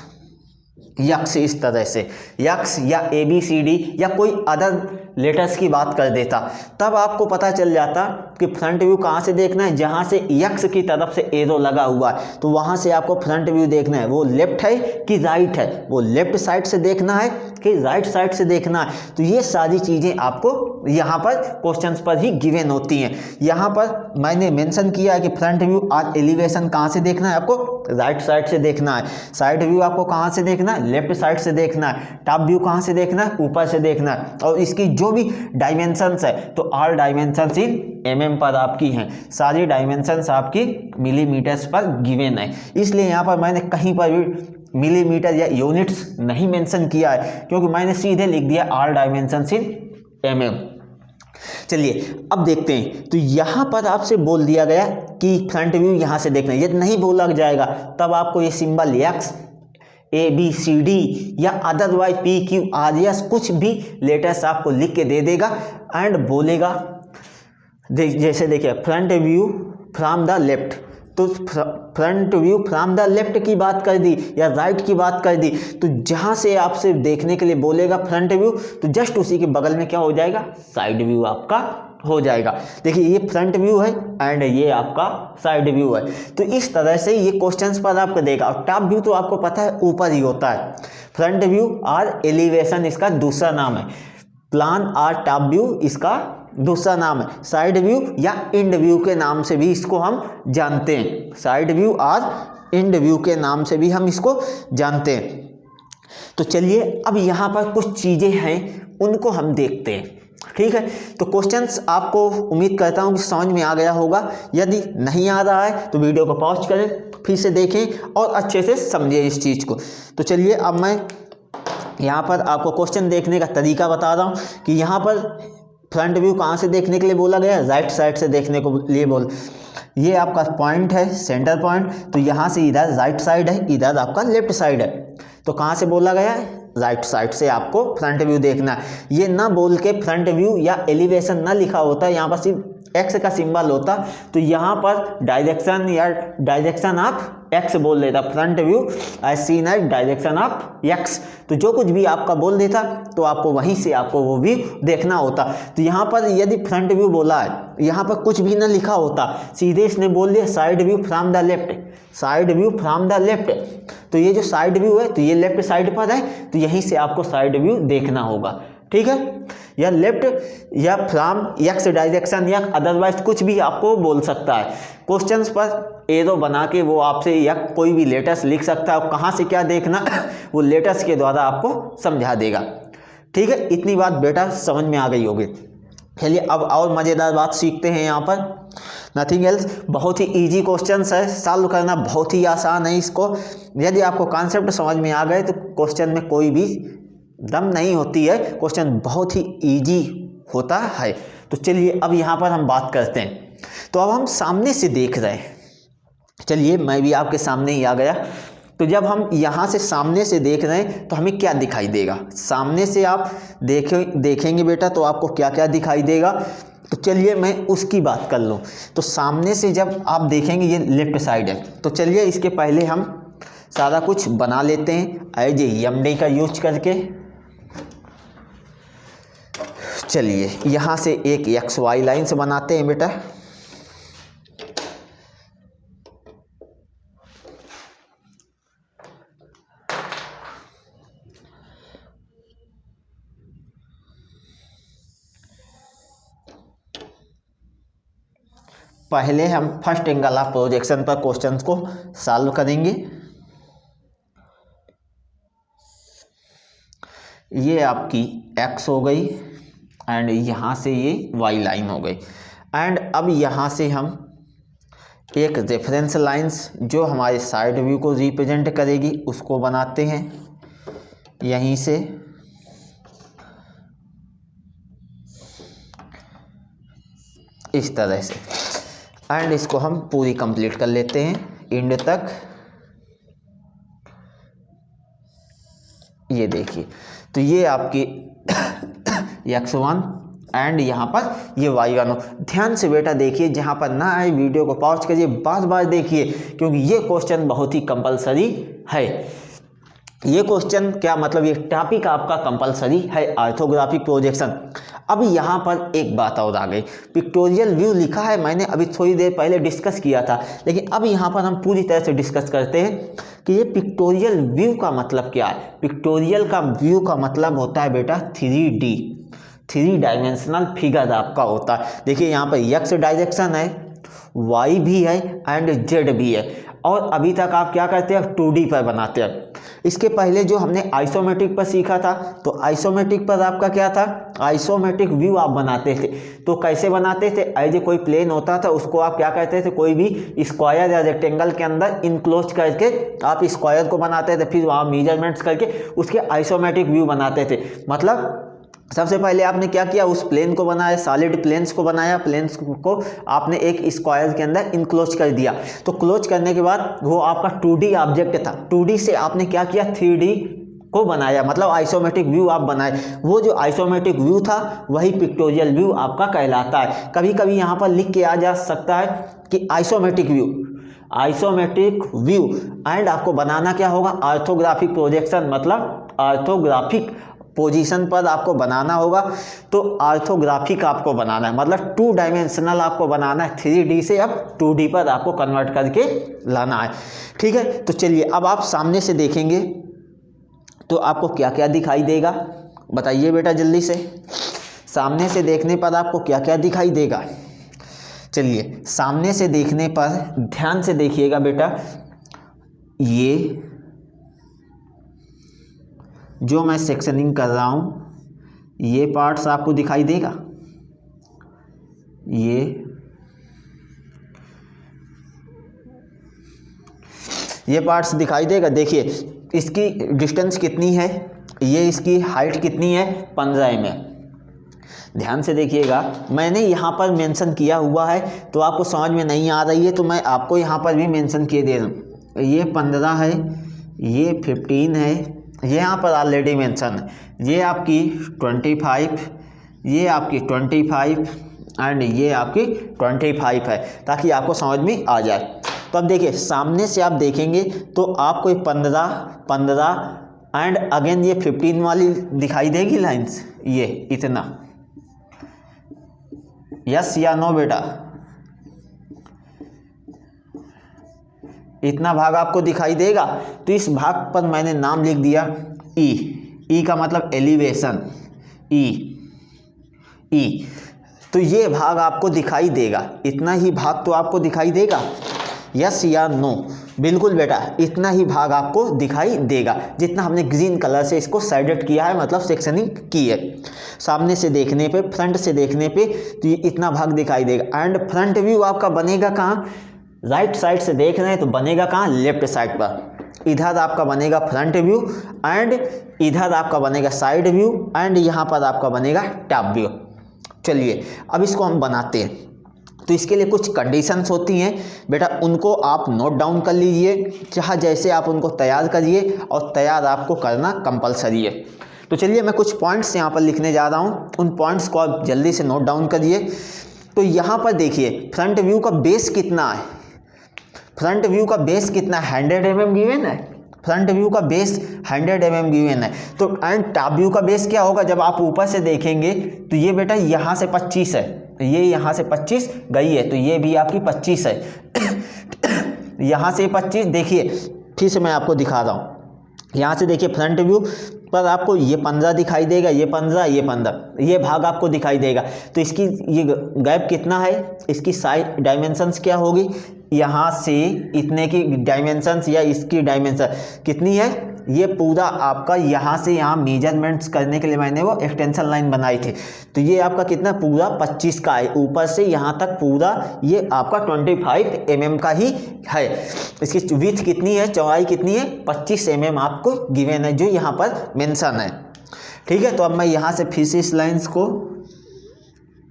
यक्स इस तरह से, यक्स या ABCD या कोई अदर लेटर्स की बात कर देता, तब आपको पता चल जाता कि फ्रंट व्यू कहाँ से देखना है, जहाँ से यक्स की तरफ से एरो लगा हुआ है तो वहाँ से आपको फ्रंट व्यू देखना है। वो लेफ्ट है कि राइट है, वो लेफ्ट साइड से देखना है कि राइट साइड से देखना है। तो ये सारी चीज़ें आपको यहाँ पर क्वेश्चंस पर ही गिवन होती हैं। यहाँ पर मैंने मेंशन किया है कि फ्रंट व्यू और एलिवेशन कहाँ से देखना है, आपको राइट साइड से देखना है। साइड व्यू आपको कहाँ से देखना है, लेफ्ट साइड से देखना है। टॉप व्यू कहाँ से देखना है, ऊपर से देखना है। और इसकी जो भी डायमेंशंस है तो ऑल डायमेंशंस इन mm पर आपकी हैं, सारी डायमेंशंस आपकी मिलीमीटर्स पर गिवन है। इसलिए यहाँ पर मैंने कहीं पर भी मिलीमीटर या यूनिट्स नहीं मेंशन किया है, क्योंकि मैंने सीधे लिख दिया ऑल डायमेंशंस इन mm। चलिए अब देखते हैं। तो यहाँ पर आपसे बोल दिया गया कि फ्रंट व्यू यहाँ से देखना है, यदि नहीं बोला जाएगा तब आपको ये सिंबल एक्स ABCD या अदरवाइज PQRS कुछ भी लेटर्स आपको लिख के दे देगा एंड बोलेगा, जैसे देखिए front view from the left, तो front view from the left की बात कर दी या राइट की बात कर दी, तो जहाँ से आपसे देखने के लिए बोलेगा फ्रंट व्यू तो जस्ट उसी के बगल में क्या हो जाएगा, साइड व्यू आपका हो जाएगा। देखिए ये फ्रंट व्यू है एंड ये आपका साइड व्यू है। तो इस तरह से ये क्वेश्चंस पर आपको देगा। और टॉप व्यू तो आपको पता है ऊपर ही होता है, फ्रंट व्यू और एलिवेशन इसका दूसरा नाम है, प्लान और टॉप व्यू इसका दूसरा नाम है, साइड व्यू या इंड व्यू के नाम से भी इसको हम जानते हैं, साइड व्यू और इंड व्यू के नाम से भी हम इसको जानते हैं। तो चलिए अब यहाँ पर कुछ चीज़ें हैं उनको हम देखते हैं, ठीक है। तो क्वेश्चंस आपको उम्मीद करता हूँ कि समझ में आ गया होगा। यदि नहीं आ रहा है तो वीडियो को पॉज करें, फिर से देखें और अच्छे से समझिए इस चीज़ को। तो चलिए अब मैं यहाँ पर आपको क्वेश्चन देखने का तरीका बता रहा हूँ कि यहाँ पर फ्रंट व्यू कहाँ से देखने के लिए बोला गया, राइट साइड से देखने को लिए बोल। ये आपका पॉइंट है, सेंटर पॉइंट, तो यहाँ से इधर राइट साइड है, इधर आपका लेफ्ट साइड है। तो कहाँ से बोला गया है, राइट साइड से आपको फ्रंट व्यू देखना है। ये ना बोल के फ्रंट व्यू या एलिवेशन ना लिखा होता, यहाँ पर सिर्फ एक्स का सिंबल होता, तो यहाँ पर डायरेक्शन या डायरेक्शन ऑफ एक्स बोल देता, front view as seen as direction of X. तो जो कुछ भी आपका बोल देता तो आपको वहीं से आपको वो भी देखना होता। तो यहाँ पर यदि फ्रंट व्यू बोला है, यहाँ पर कुछ भी ना लिखा होता, सीधे इसने बोल दिया side view from the left, side view from the left. तो ये जो साइड व्यू है तो ये लेफ्ट साइड पर है, तो यहीं से आपको साइड व्यू देखना होगा, ठीक है। या लेफ्ट या फ्रॉम एक्स डायरेक्शन या अदरवाइज कुछ भी आपको बोल सकता है। क्वेश्चंस पर एरो बना के वो आपसे या कोई भी लेटर्स लिख सकता है, कहाँ से क्या देखना वो लेटर्स के द्वारा आपको समझा देगा, ठीक है। इतनी बात बेटा समझ में आ गई होगी। चलिए अब और मज़ेदार बात सीखते हैं। यहाँ पर नथिंग एल्स, बहुत ही इजी क्वेश्चंस है, सॉल्व करना बहुत ही आसान है इसको। यदि आपको कॉन्सेप्ट समझ में आ गए तो क्वेश्चन में कोई भी दम नहीं होती है, क्वेश्चन बहुत ही इजी होता है। तो चलिए अब यहाँ पर हम बात करते हैं। तो अब हम सामने से देख रहे हैं, चलिए मैं भी आपके सामने ही आ गया। तो जब हम यहाँ से सामने से देख रहे हैं तो हमें क्या दिखाई देगा, सामने से आप देखेंगे बेटा तो आपको क्या क्या दिखाई देगा। तो चलिए मैं उसकी बात कर लूँ। तो सामने से जब आप देखेंगे ये लेफ्ट साइड है, तो चलिए इसके पहले हम सारा कुछ बना लेते हैं एज एमडी का यूज करके। चलिए यहाँ से एक एक्स वाई लाइन से बनाते हैं बेटा। पहले हम फर्स्ट एंगल ऑफ प्रोजेक्शन पर क्वेश्चंस को सॉल्व करेंगे। ये आपकी एक्स हो गई एंड यहाँ से ये वाई लाइन हो गई। एंड अब यहाँ से हम एक रेफरेंस लाइंस जो हमारे साइड व्यू को रिप्रेजेंट करेगी उसको बनाते हैं। यहीं से इस तरह से, एंड इसको हम पूरी कंप्लीट कर लेते हैं एंड तक। ये देखिए, तो ये आपकी x1 एंड यहाँ पर ये y1 हो। ध्यान से बेटा देखिए, जहाँ पर ना आए वीडियो को पॉज करिए, बार बार देखिए, क्योंकि ये क्वेश्चन बहुत ही कंपलसरी है। ये क्वेश्चन क्या मतलब, ये टॉपिक आपका कंपलसरी है, ऑर्थोग्राफिक प्रोजेक्शन। अब यहाँ पर एक बात और आ गई, पिक्टोरियल व्यू लिखा है, मैंने अभी थोड़ी देर पहले डिस्कस किया था, लेकिन अब यहाँ पर हम पूरी तरह से डिस्कस करते हैं कि ये पिक्टोरियल व्यू का मतलब क्या है। पिक्टोरियल का व्यू का मतलब होता है बेटा 3D, 3 डायमेंशनल फिगर आपका होता है। देखिए यहाँ पर एक्स डायरेक्शन है, वाई भी है एंड जेड भी है, और अभी तक आप क्या करते हैं, 2D पर बनाते हैं। इसके पहले जो हमने आइसोमेट्रिक पर सीखा था, तो आइसोमेट्रिक पर आपका क्या था, आइसोमेट्रिक व्यू आप बनाते थे। तो कैसे बनाते थे, ऐसे कोई प्लेन होता था, उसको आप क्या करते थे, कोई भी स्क्वायर या रेक्टेंगल के अंदर इनक्लोज करके आप स्क्वायर को बनाते थे, फिर वहाँ मेजरमेंट्स करके उसके आइसोमेट्रिक व्यू बनाते थे। मतलब सबसे पहले आपने क्या किया, उस प्लेन को बनाया, सॉलिड प्लेन्स को बनाया, प्लेन्स को आपने एक स्क्वायर के अंदर इनक्लोज कर दिया। तो क्लोज करने के बाद वो आपका 2D ऑब्जेक्ट था, 2D से आपने क्या किया, 3D को बनाया, मतलब आइसोमेट्रिक व्यू आप बनाए। वो जो आइसोमेट्रिक व्यू था वही पिक्टोरियल व्यू आपका कहलाता है। कभी कभी यहाँ पर लिख के आ जा सकता है कि isometric view, isometric view and आपको बनाना क्या होगा, ऑर्थोग्राफिक प्रोजेक्शन, मतलब ऑर्थोग्राफिक पोजीशन पर आपको बनाना होगा। तो ऑर्थोग्राफिक आपको बनाना है, मतलब 2 डायमेंशनल आपको बनाना है, 3D से अब 2D पर आपको कन्वर्ट करके लाना है। ठीक है, तो चलिए अब आप सामने से देखेंगे तो आपको क्या क्या दिखाई देगा, बताइए बेटा जल्दी से। सामने से देखने पर आपको क्या क्या दिखाई देगा, चलिए सामने से देखने पर ध्यान से देखिएगा बेटा। ये जो मैं सेक्शनिंग कर रहा हूँ, ये पार्ट्स आपको दिखाई देगा, ये पार्ट्स दिखाई देगा। देखिए इसकी डिस्टेंस कितनी है, ये इसकी हाइट कितनी है, 15 mm। ध्यान से देखिएगा, मैंने यहाँ पर मेंशन किया हुआ है, तो आपको समझ में नहीं आ रही है तो मैं आपको यहाँ पर भी मेंशन किए दे रहा हूँ। ये 15 है, ये 15 है, ये यहाँ पर ऑलरेडी मेंशन है। ये आपकी 25, ये आपकी 25 एंड ये आपकी 25 है, ताकि आपको समझ में आ जाए। तो अब देखिए सामने से आप देखेंगे तो आपको 15 एंड अगेन ये 15 वाली दिखाई देगी लाइंस, ये इतना, यस या नो बेटा, इतना भाग आपको दिखाई देगा। तो इस भाग पर मैंने नाम लिख दिया ई का मतलब एलिवेशन, ई। तो ये भाग आपको दिखाई देगा, इतना ही भाग तो आपको दिखाई देगा, यस या नो, बिल्कुल बेटा इतना ही भाग आपको दिखाई देगा, जितना हमने ग्रीन कलर से इसको शेडेड किया है, मतलब सेक्शनिंग की है। सामने से देखने पे, फ्रंट से देखने पे तो ये इतना भाग दिखाई देगा। एंड फ्रंट व्यू आपका बनेगा कहाँ, राइट साइड से देख रहे हैं तो बनेगा कहाँ, लेफ्ट साइड पर। इधर आपका बनेगा फ्रंट व्यू एंड इधर आपका बनेगा साइड व्यू एंड यहाँ पर आपका बनेगा टॉप व्यू। चलिए अब इसको हम बनाते हैं। तो इसके लिए कुछ कंडीशंस होती हैं बेटा, उनको आप नोट डाउन कर लीजिए, चाहे जैसे आप उनको तैयार करिए, और तैयार आपको करना कंपलसरी है। तो चलिए मैं कुछ पॉइंट्स यहाँ पर लिखने जा रहा हूँ, उन पॉइंट्स को आप जल्दी से नोट डाउन करिए। तो यहाँ पर देखिए फ्रंट व्यू का बेस कितना है, फ्रंट व्यू का बेस कितना, 100 mm गिवन है, फ्रंट व्यू का बेस 100 mm गिवन है। तो एंड टॉप व्यू का बेस क्या होगा, जब आप ऊपर से देखेंगे तो ये बेटा यहाँ से 25 है, ये यहाँ से 25 गई है, तो ये भी आपकी 25 है, यहाँ से 25। देखिए फिर से मैं आपको दिखा रहा हूँ, यहाँ से देखिए फ्रंट व्यू पर आपको ये 15 दिखाई देगा, ये 15, ये 15, ये भाग आपको दिखाई देगा। तो इसकी ये गैप कितना है, इसकी साइड डायमेंशंस क्या होगी, यहाँ से इतने की डायमेंशंस या इसकी डायमेंशन कितनी है, ये पूरा आपका यहाँ से यहाँ मेजरमेंट्स करने के लिए मैंने वो एक्सटेंशन लाइन बनाई थी। तो ये आपका कितना पूरा 25 का है, ऊपर से यहाँ तक पूरा ये आपका 25 mm का ही है। इसकी विड्थ कितनी है, चौड़ाई कितनी है, 25 mm आपको गिवन है जो यहाँ पर मेंशन है। ठीक है, तो अब मैं यहाँ से फिर से इस लाइन्स को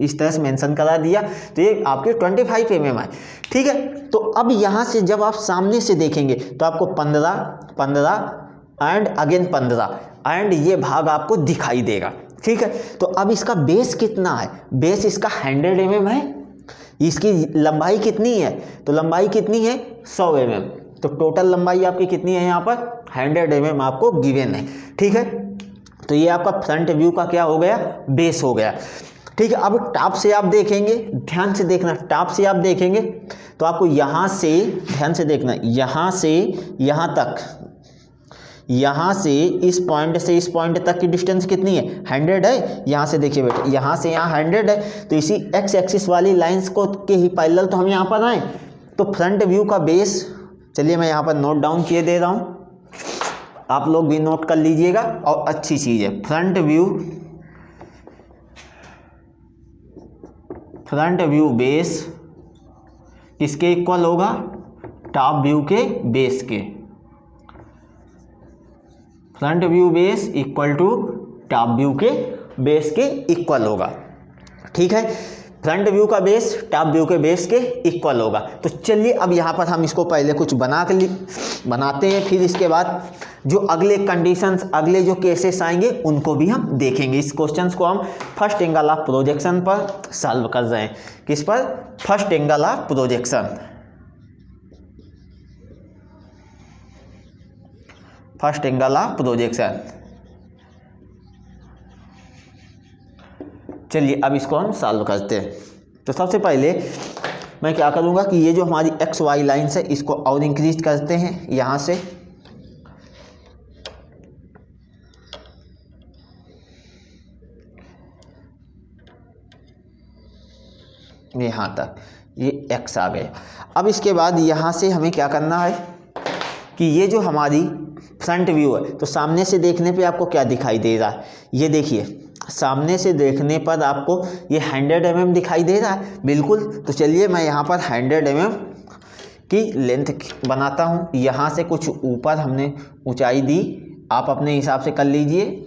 इस तरह से मेंशन करा दिया, तो ये आपके 25 mm है। ठीक है, तो अब यहाँ से जब आप सामने से देखेंगे तो आपको 15 एंड अगेन 15 एंड ये भाग आपको दिखाई देगा। ठीक है, तो अब इसका बेस कितना है, बेस इसका 100 mm है। इसकी लंबाई कितनी है, तो लंबाई कितनी है 100 mm। तो टोटल लंबाई आपकी कितनी है यहाँ पर 100 mm आपको गिवन है। ठीक है, तो ये आपका फ्रंट व्यू का क्या हो गया, बेस हो गया। ठीक है, अब टॉप से आप देखेंगे, ध्यान से देखना, टॉप से आप देखेंगे तो आपको यहाँ से ध्यान से देखना, यहाँ से यहाँ तक, यहाँ से इस पॉइंट से इस पॉइंट तक की डिस्टेंस कितनी है 100 है। यहाँ से देखिए बेटा, यहाँ से यहाँ 100 है, तो इसी एक्स एक्सिस वाली लाइंस को के ही पैरेलल तो हम यहाँ पर आए। तो फ्रंट व्यू का बेस, चलिए मैं यहाँ पर नोट डाउन किए दे रहा हूँ, आप लोग भी नोट कर लीजिएगा और अच्छी चीज़ है। फ्रंट व्यू बेस किसके इक्वल होगा, टॉप व्यू के बेस के। Front view base equal to top view के बेस के इक्वल होगा। ठीक है, फ्रंट व्यू का बेस टॉप व्यू के बेस के इक्वल होगा। तो चलिए अब यहाँ पर हम इसको पहले कुछ बनाते हैं, फिर इसके बाद जो अगले कंडीशंस, अगले जो केसेस आएंगे उनको भी हम देखेंगे। इस क्वेश्चंस को हम फर्स्ट एंगल ऑफ प्रोजेक्शन पर सॉल्व कर रहे हैं। किस पर, first angle of projection. First angle of projection. चलिए अब इसको हम सॉल्व करते हैं। तो सबसे पहले मैं क्या करूँगा कि ये जो हमारी एक्स वाई लाइन्स है इसको और इंक्रीज करते हैं यहाँ से यहाँ तक, ये एक्स आ गया। अब इसके बाद यहाँ से हमें क्या करना है कि ये जो हमारी फ्रंट व्यू है, तो सामने से देखने पे आपको क्या दिखाई दे रहा है, ये देखिए सामने से देखने पर आपको ये 100 mm दिखाई दे रहा है, बिल्कुल। तो चलिए मैं यहाँ पर 100 mm की लेंथ बनाता हूँ। यहाँ से कुछ ऊपर हमने ऊंचाई दी, आप अपने हिसाब से कर लीजिए।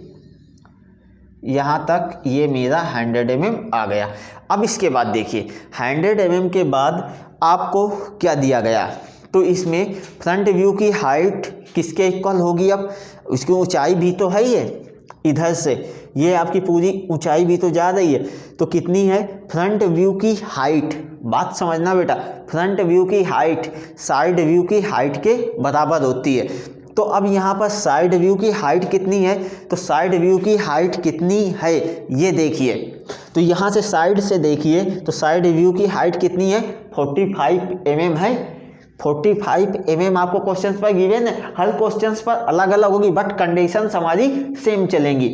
यहाँ तक ये मेरा 100 mm आ गया। अब इसके बाद देखिए 100 mm के बाद आपको क्या दिया गया, तो इसमें फ्रंट व्यू की हाइट किसके इक्वल होगी, अब उसकी ऊंचाई भी तो है ही है, इधर से ये आपकी पूरी ऊंचाई भी तो जा रही है, तो कितनी है फ्रंट व्यू की हाइट, बात समझना बेटा, फ्रंट व्यू की हाइट साइड व्यू की हाइट के बराबर होती है। तो अब यहाँ पर साइड व्यू की हाइट कितनी है, तो साइड व्यू की हाइट कितनी है ये देखिए। तो यहाँ से साइड से देखिए तो साइड व्यू की हाइट कितनी है 45 mm है। 45 mm आपको क्वेश्चंस पर गिवन है, हर क्वेश्चंस पर अलग अलग होगी बट कंडीशंस हमारी सेम चलेंगी।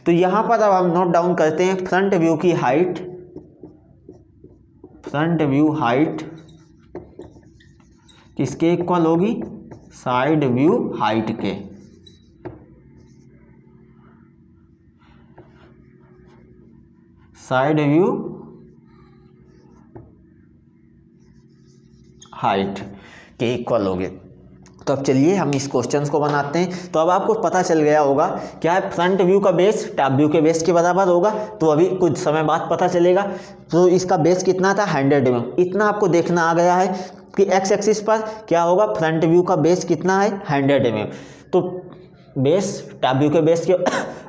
तो यहाँ पर अब हम नोट डाउन करते हैं फ्रंट व्यू की हाइट, फ्रंट व्यू हाइट किसके इक्वल होगी, साइड व्यू हाइट के। साइड व्यू हाइट के इक्वल होगे। तो अब चलिए हम इस क्वेश्चन को बनाते हैं। तो अब आपको पता चल गया होगा क्या है, फ्रंट व्यू का बेस टॉप व्यू के बेस के बराबर होगा, तो अभी कुछ समय बाद पता चलेगा। तो इसका बेस कितना था 100 mm, इतना आपको देखना आ गया है कि एक्स एक्सिस पर क्या होगा, फ्रंट व्यू का बेस कितना है 100 mm। तो बेस टॉप व्यू के बेस के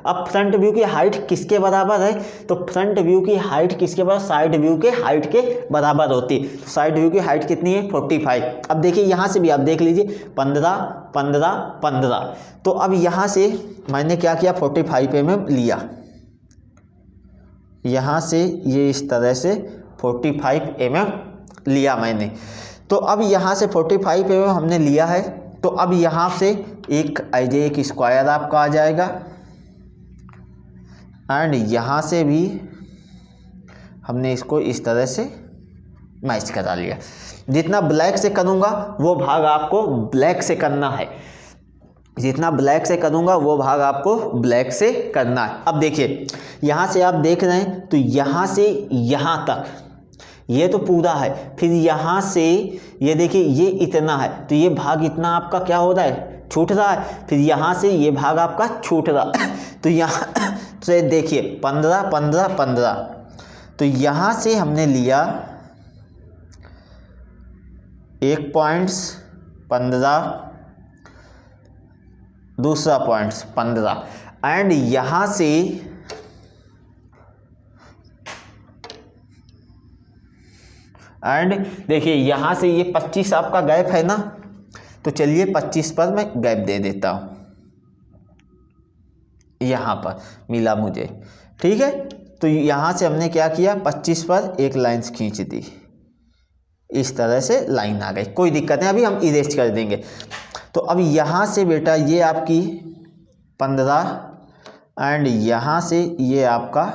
अब फ्रंट व्यू की हाइट किसके बराबर है, तो फ्रंट व्यू की हाइट किसके बराबर, साइड व्यू के हाइट के बराबर होती है। तो साइड व्यू की हाइट कितनी है 45। अब देखिए यहाँ से भी आप देख लीजिए 15 15 15। तो अब यहाँ से मैंने क्या किया 45 mm लिया, यहाँ से ये इस तरह से 45 mm लिया मैंने। तो अब यहाँ से 45 mm हमने लिया है, तो अब यहाँ से एक स्क्वायर आपका आ जाएगा एंड यहाँ से भी हमने इसको इस तरह से मैच करा लिया। जितना ब्लैक से करूँगा वो भाग आपको ब्लैक से करना है। जितना ब्लैक से करूँगा वो भाग आपको ब्लैक से करना है। अब देखिए यहाँ से आप देख रहे हैं तो यहाँ से यहाँ तक ये तो पूरा है, फिर यहाँ से ये देखिए ये इतना है, तो ये भाग इतना आपका क्या हो रहा है, छूट रहा है। फिर यहाँ से ये भाग आपका छूट रहा तो यहाँ से देखिए 15 15 15, तो यहाँ से हमने लिया 1 पॉइंट्स 15, दूसरा पॉइंट्स 15 एंड यहाँ से एंड देखिए यहाँ से ये 25 आपका गैप है ना, तो चलिए 25 पर मैं गैप दे देता हूँ, यहाँ पर मिला मुझे, ठीक है। तो यहाँ से हमने क्या किया, 25 पर एक लाइन खींच दी, इस तरह से लाइन आ गई, कोई दिक्कत नहीं, अभी हम इरेज कर देंगे। तो अब यहाँ से बेटा ये आपकी 15 एंड यहाँ से ये आपका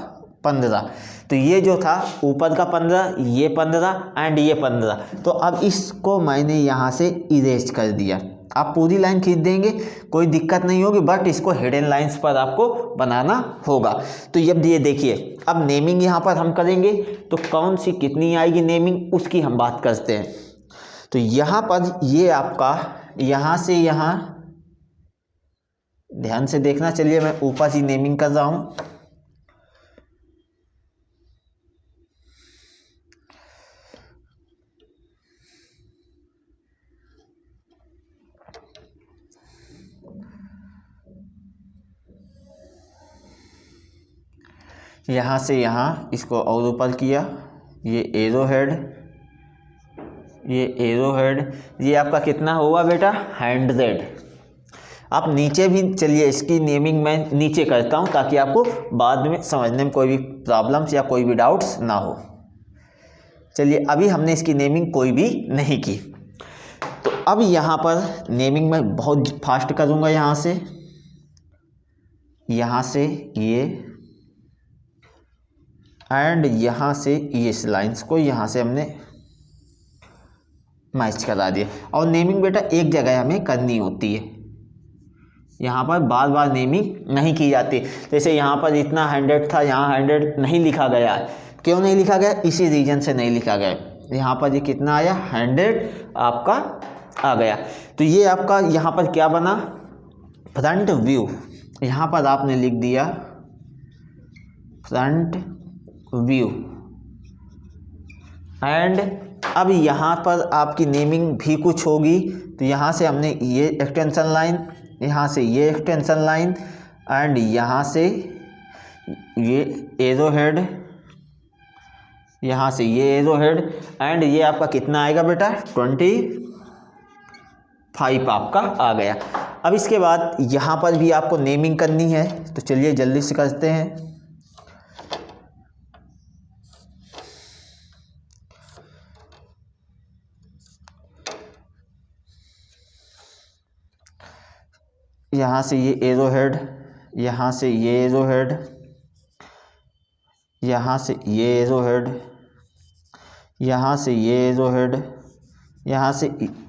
15, तो ये जो था ऊपर का 15, ये 15 एंड ये 15, तो अब इसको मैंने यहाँ से इरेज कर दिया। आप पूरी लाइन खींच देंगे कोई दिक्कत नहीं होगी, बट इसको हिडन लाइंस पर आपको बनाना होगा। तो अब ये देखिए, अब नेमिंग यहाँ पर हम करेंगे तो कौन सी कितनी आएगी नेमिंग, उसकी हम बात करते हैं। तो यहाँ पर ये आपका यहाँ से यहाँ, ध्यान से देखना, चलिए मैं ऊपर ही नेमिंग कर रहा हूँ। यहाँ से यहाँ इसको और ऊपर किया, ये एरो हेड, ये एरो हेड, ये आपका कितना हुआ बेटा 100। आप नीचे भी चलिए, इसकी नेमिंग मैं नीचे करता हूँ ताकि आपको बाद में समझने में कोई भी प्रॉब्लम्स या कोई भी डाउट्स ना हो। चलिए अभी हमने इसकी नेमिंग कोई भी नहीं की, तो अब यहाँ पर नेमिंग मैं बहुत फास्ट करूँगा। यहाँ से ये एंड यहाँ से ये इस लाइंस को यहाँ से हमने मैच करा दिया। और नेमिंग बेटा एक जगह हमें करनी होती है, यहाँ पर बार बार नेमिंग नहीं की जाती। जैसे यहाँ पर इतना 100 था, यहाँ 100 नहीं लिखा गया है, क्यों नहीं लिखा गया, इसी रीजन से नहीं लिखा गया। यहाँ पर ये कितना आया 100 आपका आ गया। तो ये आपका यहाँ पर क्या बना, फ्रंट व्यू, यहाँ पर आपने लिख दिया फ्रंट व्यू। एंड अब यहाँ पर आपकी नेमिंग भी कुछ होगी, तो यहाँ से हमने ये एक्सटेंशन लाइन, यहाँ से ये एक्सटेंशन लाइन एंड यहाँ से ये एरो हेड, यहाँ से ये एरो हेड एंड ये आपका कितना आएगा बेटा 25 आपका आ गया। अब इसके बाद यहाँ पर भी आपको नेमिंग करनी है, तो चलिए जल्दी से करते हैं। यहाँ से ये एरो हेड, यहाँ से ये एरो हेड, यहाँ से ये एरो हेड, यहाँ से ये एरो हेड, यहाँ से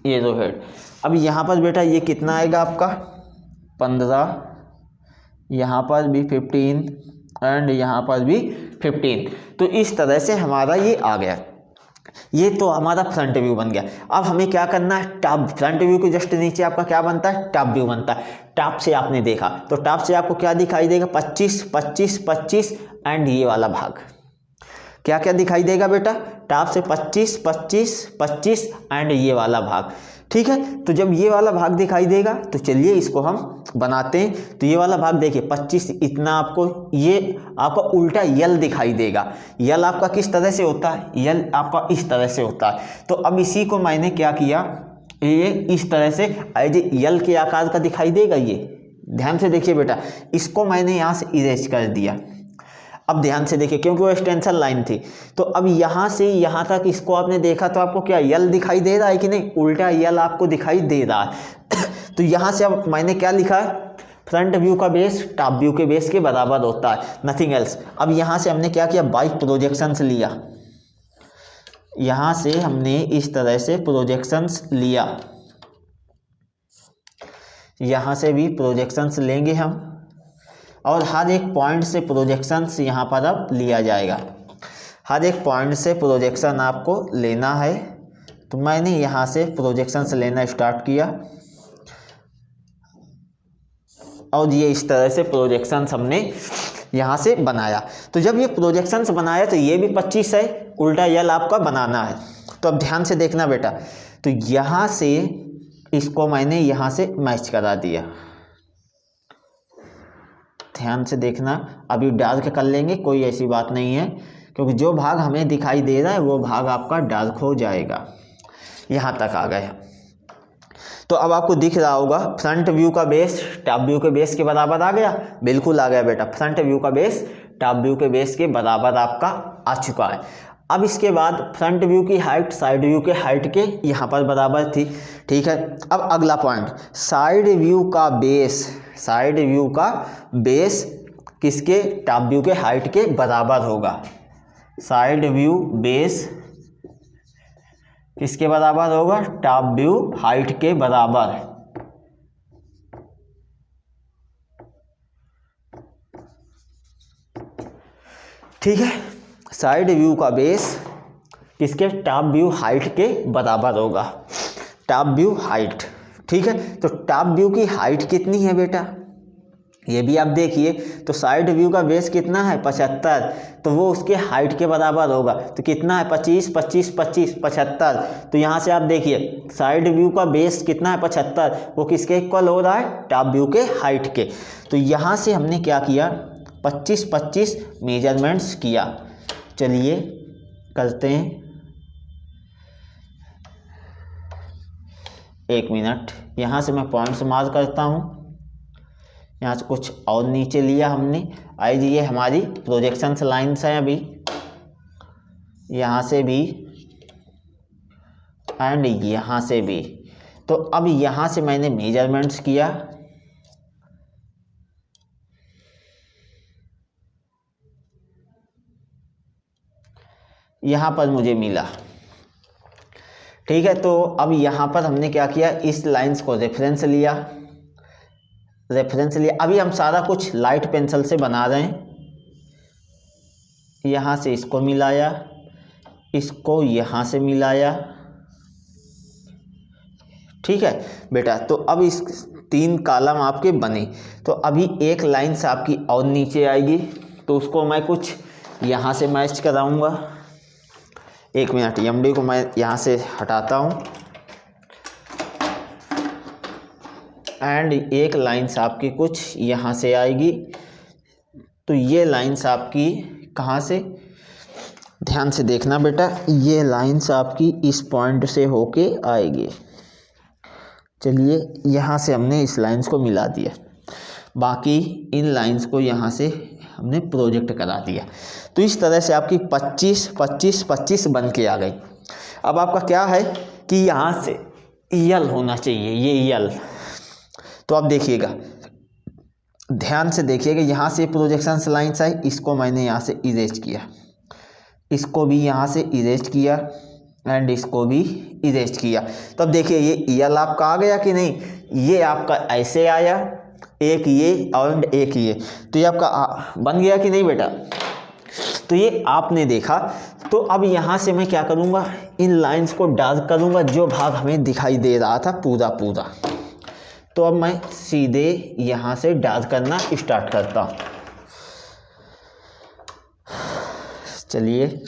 एरो हेड। अब यहाँ पर बेटा ये कितना आएगा आपका 15, यहाँ पर भी 15 एंड यहाँ पर भी 15। तो इस तरह से हमारा ये आ गया। ये तो हमारा फ्रंट व्यू बन गया। अब हमें क्या करना है, टॉप, फ्रंट व्यू के जस्ट नीचे आपका क्या बनता है, टॉप व्यू बनता है। टॉप से आपने देखा तो टॉप से आपको क्या दिखाई देगा 25 25 25 एंड ये वाला भाग क्या क्या दिखाई देगा बेटा, टॉप से 25 25 25 एंड ये वाला भाग, ठीक है। तो जब ये वाला भाग दिखाई देगा तो चलिए इसको हम बनाते हैं। तो ये वाला भाग देखिए 25 इतना, आपको ये आपका उल्टा यल दिखाई देगा। यल आपका किस तरह से होता है, यल आपका इस तरह से होता है। तो अब इसी को मैंने क्या किया, ये इस तरह से एज यल के आकार का दिखाई देगा। ये ध्यान से देखिए बेटा, इसको मैंने यहाँ से इरेज कर दिया। अब ध्यान से देखिए, क्योंकि वो एक्सटेंशन लाइन थी। तो अब यहाँ से यहाँ तक इसको आपने देखा तो आपको क्या यल दिखाई दे रहा है कि नहीं, उल्टा यल आपको दिखाई दे रहा है। तो यहाँ से अब मैंने क्या लिखा है, फ्रंट व्यू का बेस टॉप व्यू के बेस के बराबर होता है, नथिंग एल्स। अब यहाँ से हमने क्या किया, बाई प्रोजेक्शंस लिया। यहाँ से हमने इस तरह से प्रोजेक्शंस लिया। यहाँ से भी प्रोजेक्शंस लेंगे हम, और हर एक पॉइंट से प्रोजेक्शंस यहाँ पर अब लिया जाएगा। हर एक पॉइंट से प्रोजेक्शन आपको लेना है। तो मैंने यहाँ से प्रोजेक्शंस लेना स्टार्ट किया, और ये इस तरह से प्रोजेक्शंस हमने यहाँ से बनाया। तो जब ये प्रोजेक्शंस बनाया तो ये भी 25 है, उल्टा यल आपका बनाना है। तो अब ध्यान से देखना बेटा, तो यहाँ से इसको मैंने यहाँ से मैच करा दिया। ध्यान से देखना, अभी डार्क कर लेंगे, कोई ऐसी बात नहीं है, क्योंकि जो भाग हमें दिखाई दे रहा है वो भाग आपका डार्क हो जाएगा। यहाँ तक आ गए। तो अब आपको दिख रहा होगा फ्रंट व्यू का बेस टॉप व्यू के बेस के बराबर आ गया। बिल्कुल आ गया बेटा, फ्रंट व्यू का बेस टॉप व्यू के बेस के बराबर आपका आ चुका है। अब इसके बाद फ्रंट व्यू की हाइट साइड व्यू के हाइट के यहाँ पर बराबर थी। ठीक है, अब अगला पॉइंट, साइड व्यू का बेस, साइड व्यू का बेस किसके, टॉप व्यू के हाइट के बराबर होगा। साइड व्यू बेस किसके बराबर होगा, टॉप व्यू हाइट के बराबर। ठीक है, साइड व्यू का बेस किसके, टॉप व्यू हाइट के बराबर होगा। टॉप व्यू हाइट, ठीक है। तो टॉप व्यू की हाइट कितनी है बेटा, ये भी आप देखिए। तो साइड व्यू का बेस कितना है, 75, तो वो उसके हाइट के बराबर होगा। तो कितना है, 25 25 25 75। तो यहाँ से आप देखिए साइड व्यू का बेस कितना है, 75, वो किसके इक्वल हो रहा है, टॉप व्यू के हाइट के। तो यहाँ से हमने क्या किया, 25 25 मेजरमेंट्स किया। चलिए करते हैं, 1 मिनट। यहाँ से मैं पॉइंट्स मार्क करता हूँ। यहाँ से कुछ और नीचे लिया हमने, आई जी ये हमारी प्रोजेक्शंस लाइन्स हैं अभी, यहाँ से भी एंड यहाँ से भी। तो अब यहाँ से मैंने मेजरमेंट्स किया, यहाँ पर मुझे मिला। ठीक है, तो अब यहाँ पर हमने क्या किया, इस लाइंस को रेफरेंस लिया, रेफरेंस लिया। अभी हम सारा कुछ लाइट पेंसिल से बना रहे हैं। यहाँ से इसको मिलाया, इसको यहाँ से मिलाया। ठीक है बेटा, तो अब इस 3 कॉलम आपके बने। तो अभी एक लाइन से आपकी और नीचे आएगी, तो उसको मैं कुछ यहाँ से मैच कराऊंगा। 1 मिनट, एमडी को मैं यहाँ से हटाता हूँ। एंड एक लाइन्स आपकी कुछ यहाँ से आएगी। तो ये लाइन्स आपकी कहाँ से, ध्यान से देखना बेटा, ये लाइन्स आपकी इस पॉइंट से होके आएगी। चलिए यहाँ से हमने इस लाइन्स को मिला दिया, बाकी इन लाइन्स को यहाँ से हमने प्रोजेक्ट करा दिया। तो इस तरह से आपकी 25 25 25 बन के आ गई। अब आपका क्या है कि यहाँ से यल होना चाहिए, ये यल। तो आप देखिएगा, ध्यान से देखिएगा, यहाँ से प्रोजेक्शंस लाइन्स आई, इसको मैंने यहाँ से इरेज किया, इसको भी यहाँ से इरेज किया एंड इसको भी इरेज किया। तो अब देखिए ये यल आपका आ गया कि नहीं, ये आपका ऐसे आया, एक ये और एक ये, तो ये आपका बन गया कि नहीं बेटा। तो ये आपने देखा। तो अब यहाँ से मैं क्या करूँगा, इन लाइंस को डार्क करूँगा, जो भाग हमें दिखाई दे रहा था पूरा पूरा। तो अब मैं सीधे यहाँ से डार्क करना स्टार्ट करता हूँ। चलिए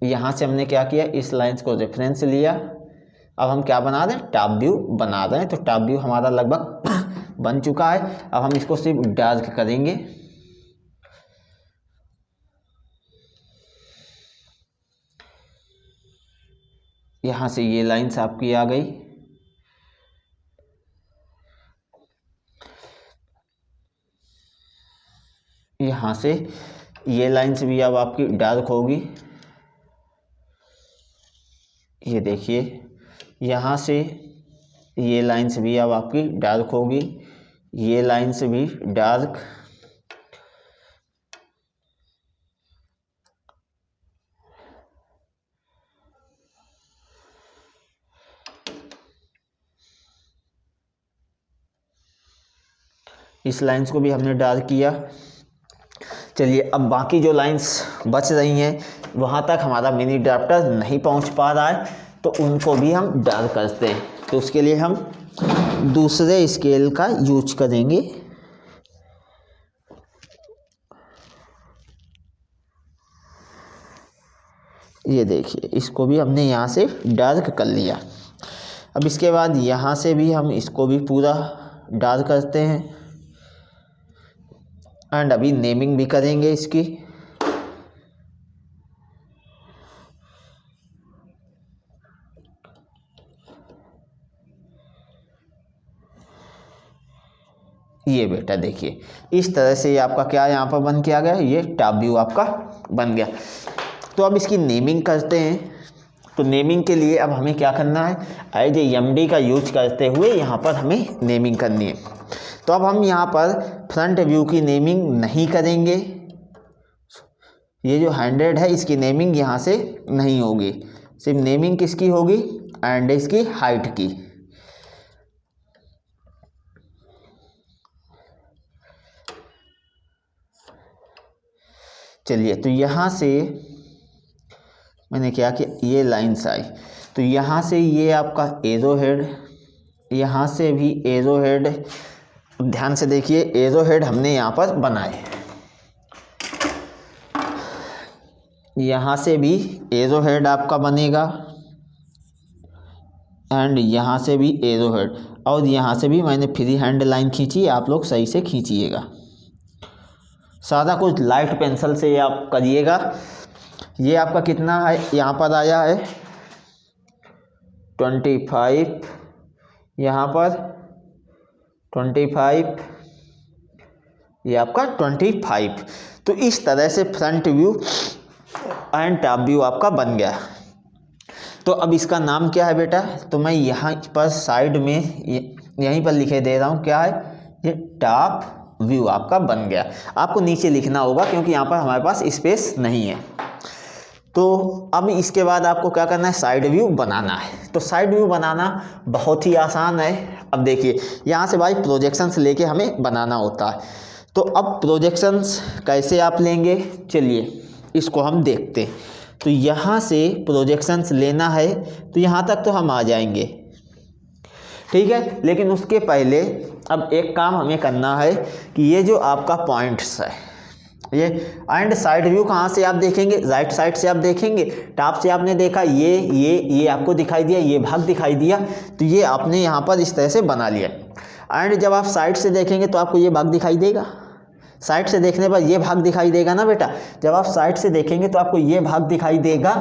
यहाँ से हमने क्या किया, इस लाइंस को रेफरेंस लिया। अब हम क्या बना रहे हैं, टॉप व्यू बना रहे हैं। तो टॉप व्यू हमारा लगभग बन चुका है। अब हम इसको सिर्फ डार्क करेंगे। यहाँ से ये लाइंस आपकी आ गई। यहाँ से ये लाइंस भी अब आपकी डार्क होगी। ये देखिए, यहाँ से ये लाइंस भी अब आपकी डार्क होगी, ये लाइंस भी डार्क। इस लाइंस को भी हमने डार्क किया। चलिए अब बाकी जो लाइंस बच रही हैं वहाँ तक हमारा मिनी ड्राफ्टर नहीं पहुँच पा रहा है, तो उनको भी हम डार्क करते हैं। तो उसके लिए हम दूसरे स्केल का यूज करेंगे। ये देखिए, इसको भी हमने यहाँ से डार्क कर लिया। अब इसके बाद यहाँ से भी हम इसको भी पूरा डार्क करते हैं एंड अभी नेमिंग भी करेंगे इसकी। ये बेटा देखिए, इस तरह से ये आपका क्या यहाँ पर बन के आ गया, ये टॉप व्यू आपका बन गया। तो अब इसकी नेमिंग करते हैं। तो नेमिंग के लिए अब हमें क्या करना है, एज एमडी का यूज करते हुए यहाँ पर हमें नेमिंग करनी है। तो अब हम यहाँ पर फ्रंट व्यू की नेमिंग नहीं करेंगे। ये जो 100 है इसकी नेमिंग यहाँ से नहीं होगी, सिर्फ नेमिंग किसकी होगी, एंड इसकी हाइट की। चलिए, तो यहाँ से मैंने क्या किया, ये लाइंस आई, तो यहाँ से ये आपका एरो हेड, यहाँ से भी एरो हेड। ध्यान से देखिए, एरो हेड हमने यहाँ पर बनाए, यहाँ से भी एरो हेड आपका बनेगा एंड यहाँ से भी एरो हेड, और यहाँ से भी मैंने फ्री हैंड लाइन खींची, आप लोग सही से खींचिएगा। सारा कुछ लाइट पेंसिल से आप करिएगा। ये आपका कितना है, यहाँ पर आया है 25, यहाँ पर 25, ये आपका 25। तो इस तरह से front view and top view आपका बन गया। तो अब इसका नाम क्या है बेटा, तो मैं यहाँ पर साइड में यहीं पर लिखे दे रहा हूँ, क्या है, ये टॉप व्यू आपका बन गया। आपको नीचे लिखना होगा क्योंकि यहाँ पर हमारे पास स्पेस नहीं है। तो अब इसके बाद आपको क्या करना है, साइड व्यू बनाना है। तो साइड व्यू बनाना बहुत ही आसान है। अब देखिए, यहाँ से भाई प्रोजेक्शंस लेके हमें बनाना होता है। तो अब प्रोजेक्शंस कैसे आप लेंगे, चलिए इसको हम देखते हैं। तो यहाँ से प्रोजेक्शंस लेना है, तो यहाँ तक तो हम आ जाएंगे, ठीक है। लेकिन उसके पहले अब एक काम हमें करना है कि ये जो आपका पॉइंट्स है, ये एंड साइड व्यू कहाँ से आप देखेंगे, राइट साइड से आप देखेंगे। टॉप से आपने देखा, ये आपको दिखाई दिया, ये भाग दिखाई दिया, तो ये आपने यहाँ पर इस तरह से बना लिया। एंड जब आप साइड से देखेंगे तो आपको ये भाग दिखाई देगा। साइड से देखने पर ये भाग दिखाई देगा ना बेटा, जब आप साइड से देखेंगे तो आपको ये भाग दिखाई देगा,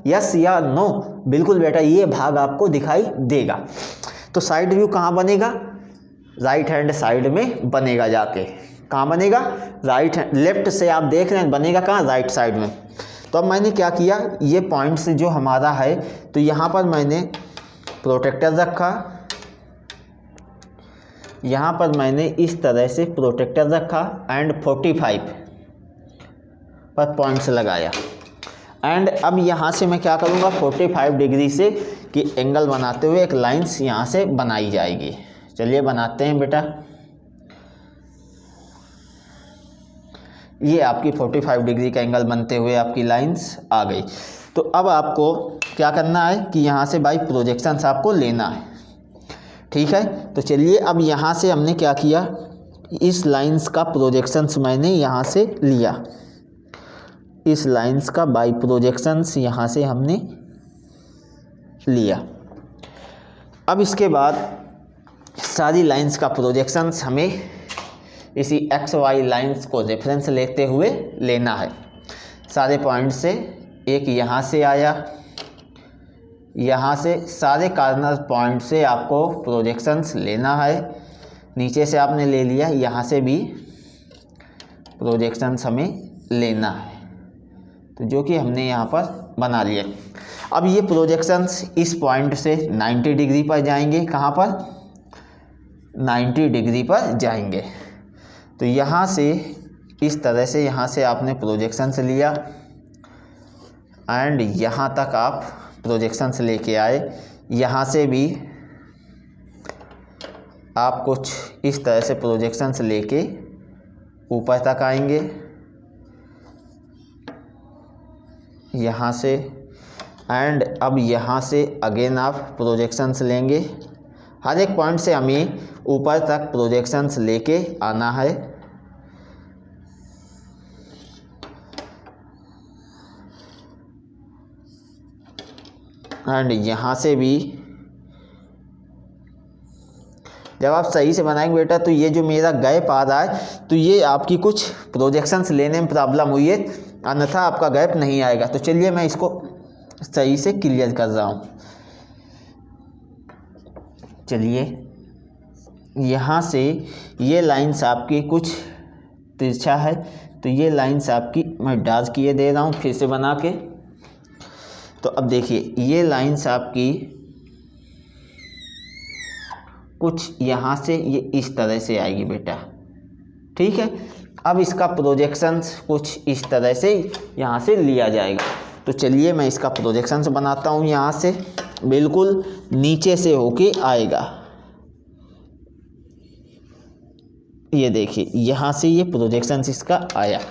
यस या नो, बिल्कुल बेटा, ये भाग आपको दिखाई देगा। तो साइड व्यू कहाँ बनेगा, राइट हैंड साइड में बनेगा। जाके कहाँ बनेगा, राइट हैंड, लेफ्ट से आप देख रहे हैं, बनेगा कहाँ, राइट साइड में। तो अब मैंने क्या किया, ये पॉइंट्स जो हमारा है, तो यहाँ पर मैंने प्रोटेक्टर रखा, यहाँ पर मैंने इस तरह से प्रोटेक्टर रखा एंड 45 पर पॉइंट्स लगाया। एंड अब यहाँ से मैं क्या करूँगा, 45 डिग्री से कि एंगल बनाते हुए एक लाइंस यहाँ से बनाई जाएगी। चलिए बनाते हैं बेटा। ये आपकी 45 डिग्री का एंगल बनते हुए आपकी लाइंस आ गई। तो अब आपको क्या करना है कि यहाँ से भाई प्रोजेक्शंस आपको लेना है, ठीक है। तो चलिए अब यहाँ से हमने क्या किया, इस लाइंस का प्रोजेक्शंस मैंने यहाँ से लिया, इस लाइंस का बाई प्रोजेक्शंस यहाँ से हमने लिया। अब इसके बाद सारी लाइंस का प्रोजेक्शंस हमें इसी एक्स वाई लाइंस को रेफरेंस लेते हुए लेना है। सारे पॉइंट से एक यहाँ से आया, यहाँ से सारे कार्नर पॉइंट से आपको प्रोजेक्शंस लेना है। नीचे से आपने ले लिया, यहाँ से भी प्रोजेक्शंस हमें लेना है, तो जो कि हमने यहाँ पर बना लिया। अब ये प्रोजेक्शंस इस पॉइंट से 90 डिग्री पर जाएंगे, कहाँ पर, 90 डिग्री पर जाएंगे। तो यहाँ से इस तरह से यहाँ से आपने प्रोजेक्शंस लिया एंड यहाँ तक आप प्रोजेक्शंस लेके आए। यहाँ से भी आप कुछ इस तरह से प्रोजेक्शंस लेके ऊपर तक आएंगे, यहाँ से, एंड अब यहाँ से अगेन आप प्रोजेक्शंस लेंगे। हर एक पॉइंट से हमें ऊपर तक प्रोजेक्शंस लेके आना है। एंड यहाँ से भी जब आप सही से बनाएंगे बेटा, तो ये जो मेरा गैप आ रहा है, तो ये आपकी कुछ प्रोजेक्शंस लेने में प्रॉब्लम हुई है, अन्यथा आपका गैप नहीं आएगा। तो चलिए मैं इसको सही से क्लियर कर रहा हूँ। चलिए यहाँ से ये लाइंस आपकी कुछ तिरछा है, तो ये लाइंस आपकी मैं डार्क किए दे रहा हूँ फिर से बना के। तो अब देखिए ये लाइंस आपकी कुछ यहाँ से ये इस तरह से आएगी बेटा, ठीक है। अब इसका प्रोजेक्शंस कुछ इस तरह से यहाँ से लिया जाएगा। तो चलिए मैं इसका प्रोजेक्शंस बनाता हूँ। यहाँ से बिल्कुल नीचे से होके आएगा, ये देखिए यहाँ से ये प्रोजेक्शंस इसका आया।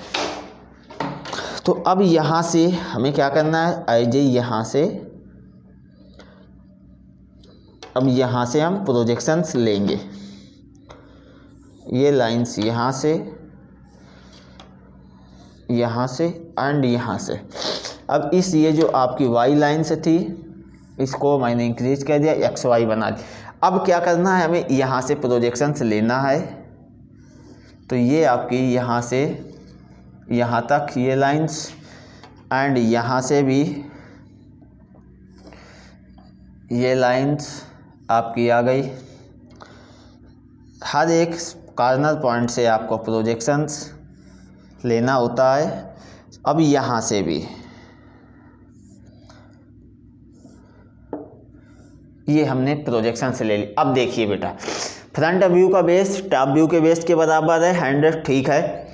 तो अब यहाँ से हमें क्या करना है, आइए यहाँ से, अब यहाँ से हम प्रोजेक्शंस लेंगे। ये लाइंस यहाँ से एंड यहाँ से। अब इस ये जो आपकी वाई लाइन्स थी, इसको मैंने इंक्रीज कर दिया, एक्स वाई बना दिया। अब क्या करना है, हमें यहाँ से प्रोजेक्शंस लेना है। तो ये आपकी यहाँ से यहाँ तक ये लाइंस, एंड यहाँ से भी ये लाइंस आपकी आ गई। हर एक कॉर्नर पॉइंट से आपको प्रोजेक्शंस लेना होता है। अब यहाँ से भी ये हमने प्रोजेक्शंस ले ली। अब देखिए बेटा, फ्रंट व्यू का बेस टॉप व्यू के बेस के बराबर है 100, ठीक है।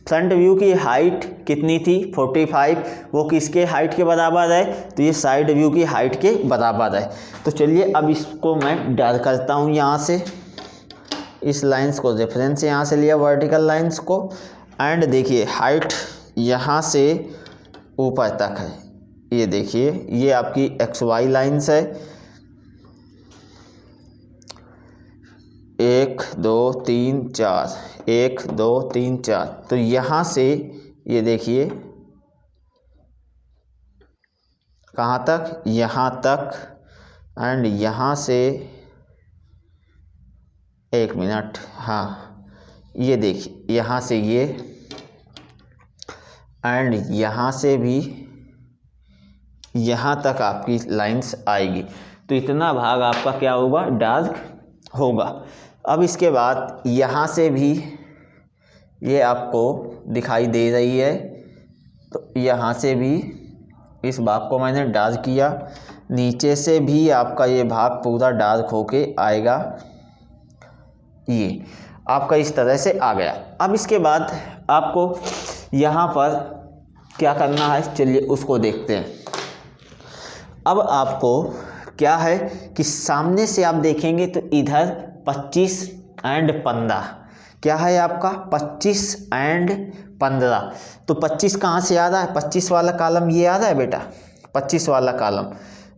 फ्रंट व्यू की हाइट कितनी थी 45, वो किसके हाइट के बराबर है, तो ये साइड व्यू की हाइट के बराबर है। तो चलिए अब इसको मैं ड्रा करता हूँ। यहाँ से इस लाइंस को रेफरेंस यहाँ से लिया, वर्टिकल लाइंस को, एंड देखिए हाइट यहाँ से ऊपर तक है। ये देखिए ये आपकी एक्स वाई लाइंस है, 1 2 3 4, 1 2 3 4। तो यहाँ से ये देखिए कहाँ तक, यहाँ तक, एंड यहाँ से 1 मिनट, हाँ ये देखिए यहाँ से ये, एंड यहाँ से भी यहाँ तक आपकी लाइंस आएगी। तो इतना भाग आपका क्या होगा, डार्क होगा। अब इसके बाद यहाँ से भी ये आपको दिखाई दे रही है, तो यहाँ से भी इस भाग को मैंने डार्क किया, नीचे से भी आपका ये भाग पूरा डार्क होके आएगा। ये आपका इस तरह से आ गया। अब इसके बाद आपको यहाँ पर क्या करना है, चलिए उसको देखते हैं। अब आपको क्या है कि सामने से आप देखेंगे तो इधर 25 एंड 15 क्या है आपका, 25 एंड 15। तो 25 कहाँ से आ रहा है, 25 वाला कॉलम ये आ रहा है बेटा, 25 वाला कॉलम,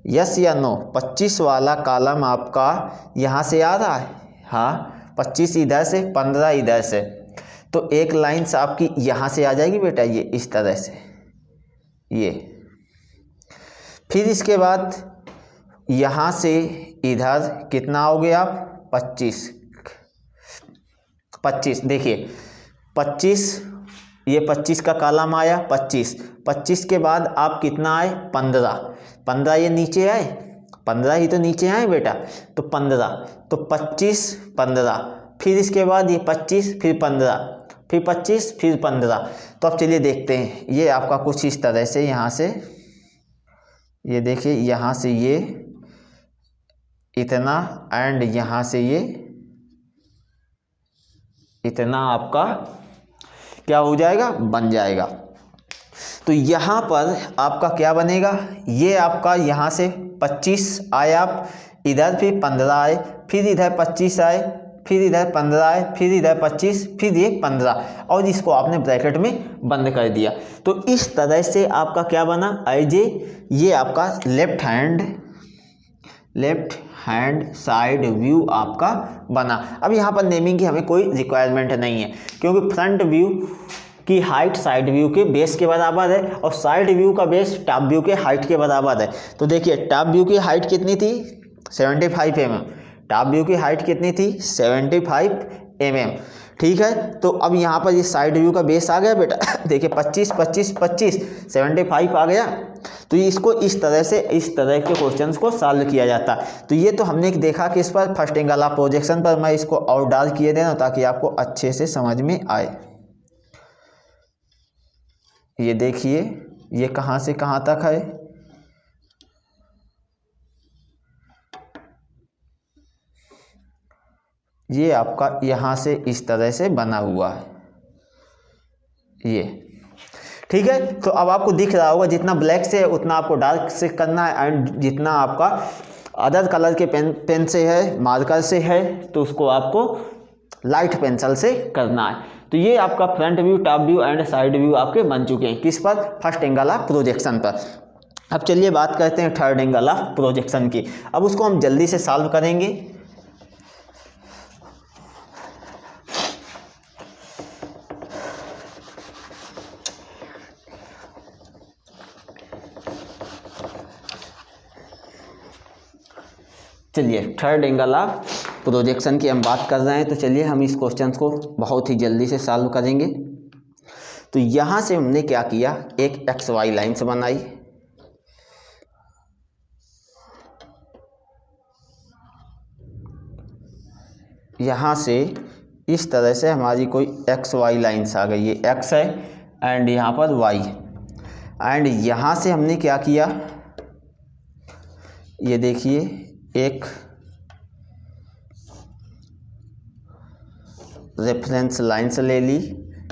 यस या नो, 25 वाला कॉलम आपका यहाँ से आ रहा है, हाँ 25 इधर से 15 इधर से। तो एक लाइन्स आपकी यहाँ से आ जाएगी बेटा, ये इस तरह से, ये। फिर इसके बाद यहाँ से इधर कितना हो गया आप, 25 देखिए 25, ये 25 का कॉलम आया, 25 के बाद आप कितना आए, 15 ये नीचे आए, 15 ही तो नीचे आए बेटा, तो 15, तो 25 15, फिर इसके बाद ये 25 फिर 15 फिर 25 फिर 15। तो अब चलिए देखते हैं, ये आपका कुछ इस तरह से यहाँ से, ये देखिए यहाँ से ये इतना, एंड यहाँ से ये इतना आपका क्या हो जाएगा, बन जाएगा। तो यहाँ पर आपका क्या बनेगा, ये आपका यहाँ से 25 आए, आप इधर फिर 15 आए, फिर इधर 25 आए, फिर इधर 15 है, फिर इधर 25, फिर ये 15 और इसको आपने ब्रैकेट में बंद कर दिया। तो इस तरह से आपका क्या बना, एज ये आपका लेफ्ट हैंड साइड व्यू आपका बना। अब यहाँ पर नेमिंग की हमें कोई रिक्वायरमेंट नहीं है, क्योंकि फ्रंट व्यू की हाइट साइड व्यू के बेस के बराबर है और साइड व्यू का बेस टॉप व्यू के हाइट के बराबर है। तो देखिए टॉप व्यू की हाइट कितनी थी 75 mm, टॉप व्यू की हाइट कितनी थी 75 mm, ठीक है। तो अब यहाँ पर ये साइड व्यू का बेस आ गया बेटा, देखिए 25 25 25 75 आ गया। तो ये इसको इस तरह के क्वेश्चंस को सॉल्व किया जाता। तो ये तो हमने देखा कि इस पर फर्स्ट एंगल ऑफ प्रोजेक्शन पर मैं इसको और डार्क किए देना ताकि आपको अच्छे से समझ में आए। ये देखिए ये कहाँ से कहाँ तक है, ये आपका यहाँ से इस तरह से बना हुआ है ये, ठीक है। तो अब आपको दिख रहा होगा जितना ब्लैक से है उतना आपको डार्क से करना है, एंड जितना आपका अदर कलर के पेन से है, मार्कर से है, तो उसको आपको लाइट पेंसिल से करना है। तो ये आपका front view, top view and side view आपके बन चुके हैं। किस पर, फर्स्ट एंगल ऑफ प्रोजेक्शन पर। अब चलिए बात करते हैं थर्ड एंगल ऑफ प्रोजेक्शन की। अब उसको हम जल्दी से सॉल्व करेंगे। चलिए थर्ड एंगल ऑफ प्रोजेक्शन की हम बात कर रहे हैं, तो चलिए हम इस क्वेश्चन को बहुत ही जल्दी से सॉल्व करेंगे। तो यहाँ से हमने क्या किया, एक एक्स वाई लाइन्स बनाई, यहाँ से इस तरह से हमारी कोई एक्स वाई लाइन्स आ गई, ये एक्स है एंड यहाँ पर वाई, एंड यहाँ से हमने क्या किया, ये देखिए एक रेफरेंस लाइन्स ले ली,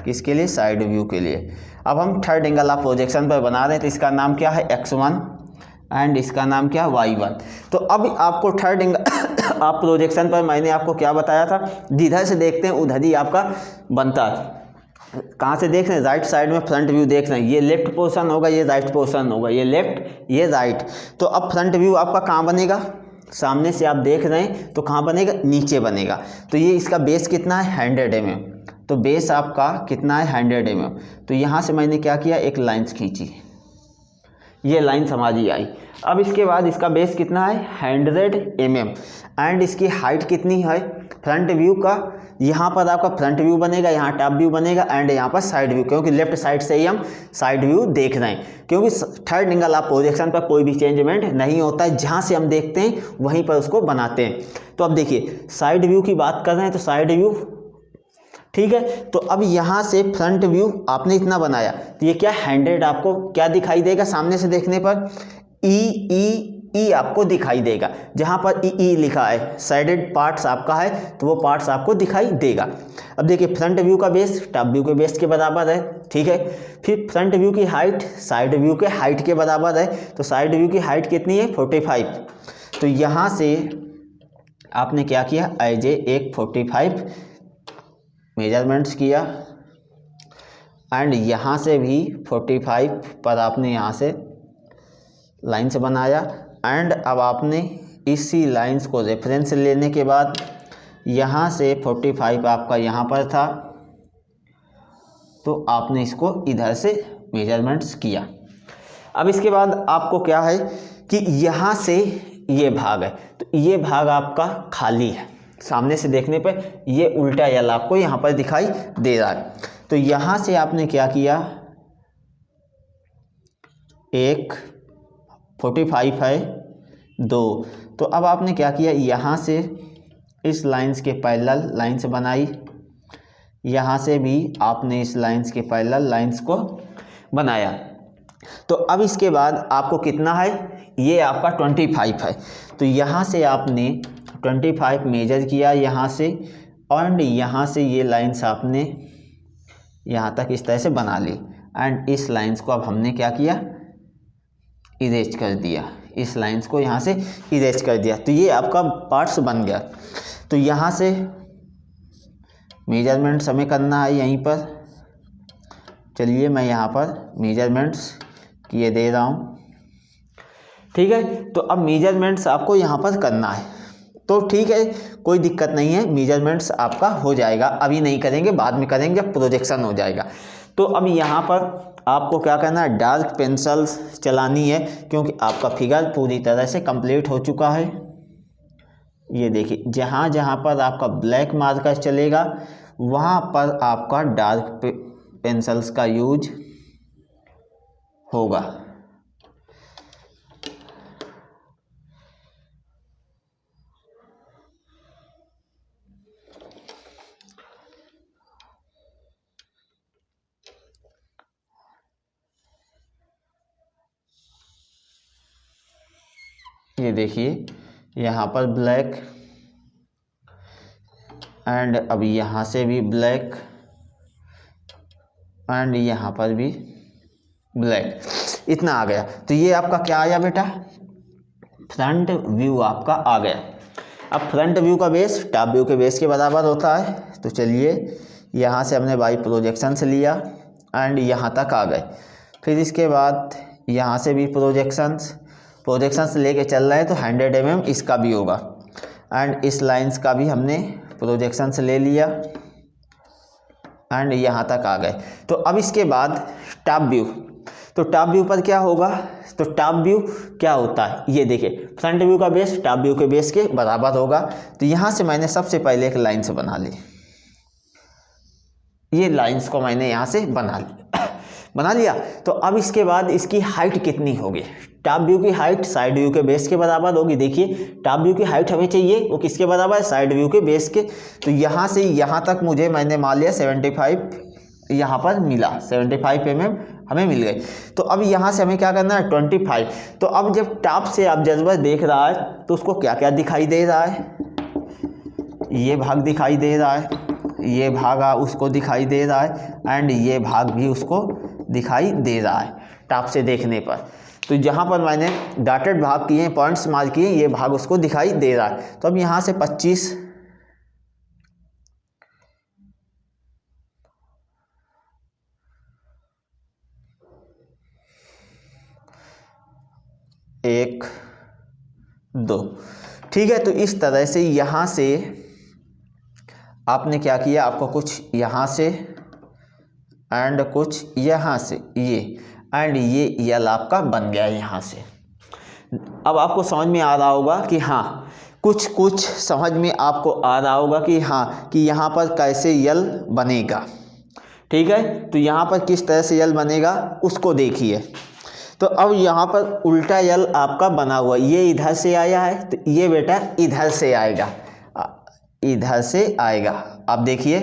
किसके लिए, साइड व्यू के लिए। अब हम थर्ड एंगल ऑफ प्रोजेक्शन पर बना रहे हैं, तो इसका नाम क्या है x1 एंड इसका नाम क्या है y1। तो अब आपको थर्ड एंगल ऑफ प्रोजेक्शन पर मैंने आपको क्या बताया था, जिधर से देखते हैं उधर ही आपका बनता है। कहाँ से देख रहे हैं, राइट साइड में फ्रंट व्यू देख रहे हैं, ये लेफ्ट पोर्शन होगा, ये राइट पोर्शन होगा, ये लेफ्ट ये राइट। तो अब फ्रंट व्यू आपका कहाँ बनेगा, सामने से आप देख रहे हैं तो कहाँ बनेगा, नीचे बनेगा। तो ये इसका बेस कितना है 100 mm, तो बेस आपका कितना है 100 mm। तो यहाँ से मैंने क्या किया, एक लाइन्स खींची, ये लाइन्स हमारी आई। अब इसके बाद इसका बेस कितना है 100 mm एंड इसकी हाइट कितनी है, फ्रंट व्यू का यहाँ पर आपका फ्रंट व्यू बनेगा, यहाँ टॉप व्यू बनेगा एंड यहाँ पर साइड व्यू, क्योंकि लेफ्ट साइड से ही हम साइड व्यू देख रहे हैं, क्योंकि थर्ड एंगल ऑफ प्रोजेक्शन पर कोई भी चेंजमेंट नहीं होता है, जहाँ से हम देखते हैं वहीं पर उसको बनाते हैं। तो अब देखिए साइड व्यू की बात कर रहे हैं, तो साइड व्यू ठीक है। तो अब यहाँ से फ्रंट व्यू आपने इतना बनाया, तो ये क्या 100 आपको क्या दिखाई देगा, सामने से देखने पर ई आपको दिखाई देगा, जहाँ पर ई लिखा है साइडेड पार्ट्स आपका है, तो वो पार्ट्स आपको दिखाई देगा। अब देखिए फ्रंट व्यू का बेस टॉप व्यू के बेस के बराबर है, ठीक है। फिर फ्रंट व्यू की हाइट साइड व्यू के हाइट के बराबर है, तो साइड व्यू की हाइट कितनी है 45। तो यहाँ से आपने क्या किया, एज एक 45 मेजरमेंट्स किया एंड यहाँ से भी 45 पर आपने यहाँ से लाइन्स बनाया एंड अब आपने इसी लाइन्स को रेफरेंस लेने के बाद यहाँ से 45 आपका यहाँ पर था, तो आपने इसको इधर से मेजरमेंट्स किया। अब इसके बाद आपको क्या है कि यहाँ से ये भाग है, तो ये भाग आपका खाली है, सामने से देखने पर ये उल्टा यल आपको यहाँ पर दिखाई दे रहा है। तो यहाँ से आपने क्या किया, एक 45 है 2, तो अब आपने क्या किया, यहाँ से इस लाइंस के पैरेलल लाइंस बनाई, यहाँ से भी आपने इस लाइंस के पैरेलल लाइंस को बनाया। तो अब इसके बाद आपको कितना है, ये आपका 25 है, तो यहाँ से आपने 25 मेजर किया यहाँ से, और यहाँ से ये लाइंस आपने यहाँ तक इस तरह से बना ली एंड इस लाइंस को अब हमने क्या किया, इरेज कर दिया, इस लाइंस को यहाँ से इरेज कर दिया। तो ये आपका पार्ट्स बन गया। तो यहाँ से मेजरमेंट्स हमें करना है यहीं पर। चलिए मैं यहाँ पर मेजरमेंट्स किए दे रहा हूँ, ठीक है। तो अब मेजरमेंट्स आपको यहाँ पर करना है, तो ठीक है, कोई दिक्कत नहीं है, मेजरमेंट्स आपका हो जाएगा। अभी नहीं करेंगे, बाद में करेंगे जब प्रोजेक्शन हो जाएगा। तो अब यहाँ पर आपको क्या करना है, डार्क पेंसिल्स चलानी है, क्योंकि आपका फिगर पूरी तरह से कंप्लीट हो चुका है। ये देखिए, जहाँ जहाँ पर आपका ब्लैक मार्कर चलेगा वहाँ पर आपका डार्क पेंसिल्स का यूज होगा। ये देखिए, यहाँ पर ब्लैक एंड अभी यहाँ से भी ब्लैक एंड यहाँ पर भी ब्लैक, इतना आ गया। तो ये आपका क्या आया बेटा, फ्रंट व्यू आपका आ गया। अब फ्रंट व्यू का बेस टॉप व्यू के बेस के बराबर होता है। तो चलिए, यहाँ से हमने बाई प्रोजेक्शन से लिया एंड यहाँ तक आ गए। फिर इसके बाद यहाँ से भी प्रोजेक्शंस लेके चल रहे हैं, तो 100 mm इसका भी होगा एंड इस लाइंस का भी हमने प्रोजेक्शंस ले लिया एंड यहाँ तक आ गए। तो अब इसके बाद टॉप व्यू, तो टॉप व्यू पर क्या होगा, तो टॉप व्यू क्या होता है, ये देखिए, फ्रंट व्यू का बेस टॉप व्यू के बेस के बराबर होगा। तो यहाँ से मैंने सबसे पहले एक लाइन से बना ली, ये लाइंस को मैंने यहाँ से बना लिया। तो अब इसके बाद इसकी हाइट कितनी होगी, टॉप व्यू की हाइट साइड व्यू के बेस के बराबर होगी। देखिए, टॉप व्यू की हाइट हमें चाहिए, वो किसके बराबर है, साइड व्यू के बेस के। तो यहाँ से यहाँ तक मुझे मैंने मान लिया 75 यहाँ पर मिला, 75 mm हमें मिल गए। तो अब यहाँ से हमें क्या करना है, 25। तो अब जब टॉप से ऑब्जर्वर देख रहा है तो उसको क्या क्या दिखाई दे रहा है, ये भाग दिखाई दे रहा है, ये भाग उसको दिखाई दे रहा है एंड ये भाग भी उसको दिखाई दे रहा है टॉप से देखने पर। तो जहाँ पर मैंने डॉटेड भाग किए, पॉइंट्स मार्क किए, ये भाग उसको दिखाई दे रहा है। तो अब यहाँ से 25 1 2, ठीक है। तो इस तरह से यहाँ से आपने क्या किया, आपको कुछ यहाँ से एंड कुछ यहाँ से, ये एंड ये यल आपका बन गया यहाँ से। अब आपको समझ में आ रहा होगा कि हाँ, कुछ समझ में आपको आ रहा होगा कि हाँ, कि यहाँ पर कैसे यल बनेगा, ठीक है। तो यहाँ पर किस तरह से यल बनेगा उसको देखिए। तो अब यहाँ पर उल्टा यल आपका बना हुआ, ये इधर से आया है, तो ये बेटा इधर से आएगा, इधर से आएगा। आप देखिए,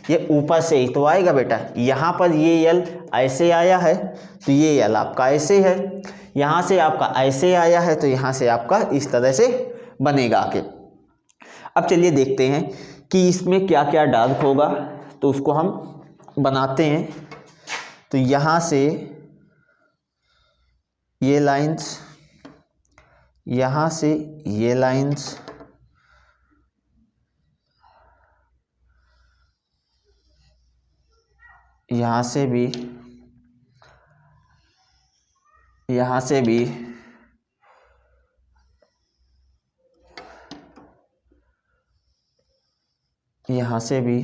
ये ऊपर से ही तो आएगा बेटा। यहाँ पर ये यल ऐसे आया है, तो ये यल आपका ऐसे है, यहाँ से आपका ऐसे आया है, तो यहाँ से आपका इस तरह से बनेगा आके। अब चलिए देखते हैं कि इसमें क्या क्या डार्क होगा, तो उसको हम बनाते हैं। तो यहाँ से ये लाइंस, यहाँ से ये लाइंस, यहाँ से भी, यहाँ से भी, यहाँ से भी,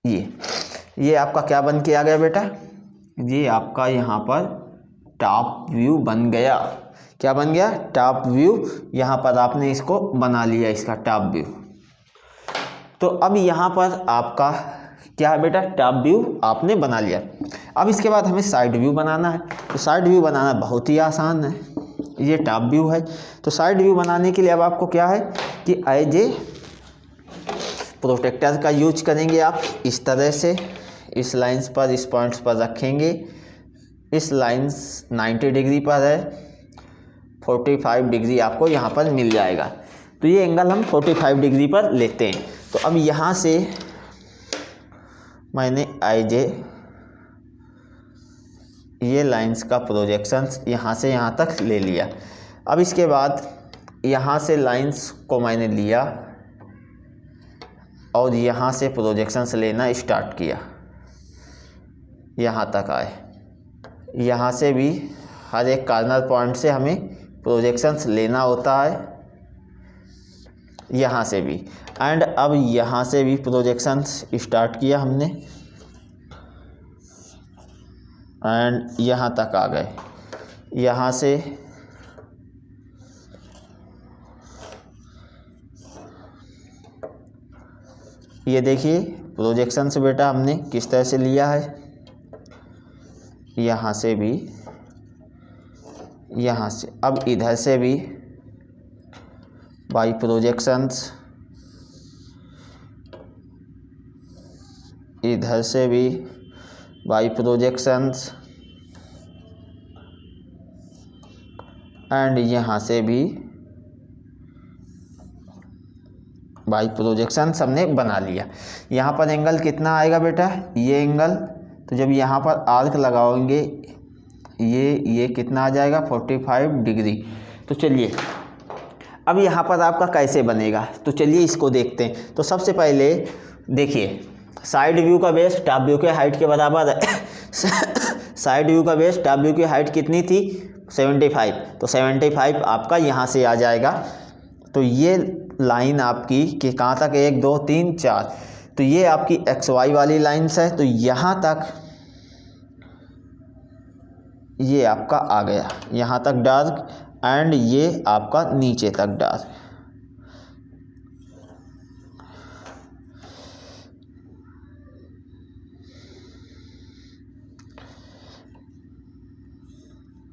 ये आपका क्या बन के आ गया बेटा, ये आपका यहाँ पर टॉप व्यू बन गया। क्या बन गया, टॉप व्यू। यहाँ पर आपने इसको बना लिया, इसका टॉप व्यू। तो अब यहाँ पर आपका क्या है बेटा, टॉप व्यू आपने बना लिया। अब इसके बाद हमें साइड व्यू बनाना है। तो साइड व्यू बनाना बहुत ही आसान है, ये टॉप व्यू है। तो साइड व्यू बनाने के लिए अब आपको क्या है कि एज ए प्रोटेक्टर का यूज करेंगे आप। इस तरह से इस लाइंस पर, इस पॉइंट्स पर रखेंगे। इस लाइंस 90 डिग्री पर है, 45 डिग्री आपको यहाँ पर मिल जाएगा। तो ये एंगल हम 45 डिग्री पर लेते हैं। तो अब यहाँ से मैंने एज ए ये लाइंस का प्रोजेक्शंस यहाँ से यहाँ तक ले लिया। अब इसके बाद यहाँ से लाइंस को मैंने लिया और यहाँ से प्रोजेक्शंस लेना स्टार्ट किया, यहाँ तक आए, यहाँ से भी हर एक कार्नर पॉइंट से हमें प्रोजेक्शंस लेना होता है, यहाँ से भी, एंड अब यहाँ से भी प्रोजेक्शंस स्टार्ट किया हमने एंड यहाँ तक आ गए। यहाँ से ये देखिए प्रोजेक्शंस बेटा हमने किस तरह से लिया है, यहाँ से भी, यहाँ से, अब इधर से भी बाई प्रोजेक्शंस, इधर से भी बाई प्रोजेक्शंस एंड यहाँ से भी बाई प्रोजेक्शंस हमने बना लिया। यहाँ पर एंगल कितना आएगा बेटा, ये एंगल, तो जब यहाँ पर आर्क लगाओगे ये कितना आ जाएगा 45 डिग्री। तो चलिए अब यहाँ पर आपका कैसे बनेगा, तो चलिए इसको देखते हैं। तो सबसे पहले देखिए साइड व्यू का बेस टॉप व्यू के हाइट के बराबर है। साइड व्यू का बेस टॉप व्यू की हाइट कितनी थी 75, तो 75 आपका यहाँ से आ जाएगा। तो ये लाइन आपकी कि कहाँ तक, 1 2 3 4, तो ये आपकी XY वाली लाइन्स है, तो यहाँ तक ये आपका आ गया, यहाँ तक डार्क एंड ये आपका नीचे तक डार्क।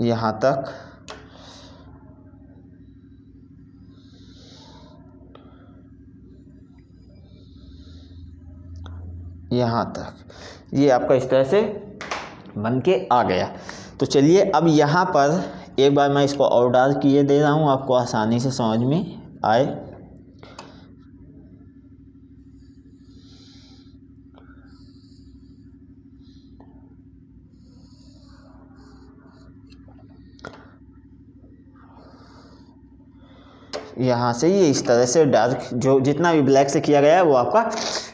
यहाँ तक, यहाँ तक, ये आपका इस तरह से बन के आ गया। तो चलिए अब यहाँ पर एक बार मैं इसको और डार्क किए दे रहा हूँ, आपको आसानी से समझ में आए। यहाँ से ये इस तरह से डार्क, जो जितना भी ब्लैक से किया गया है वो आपका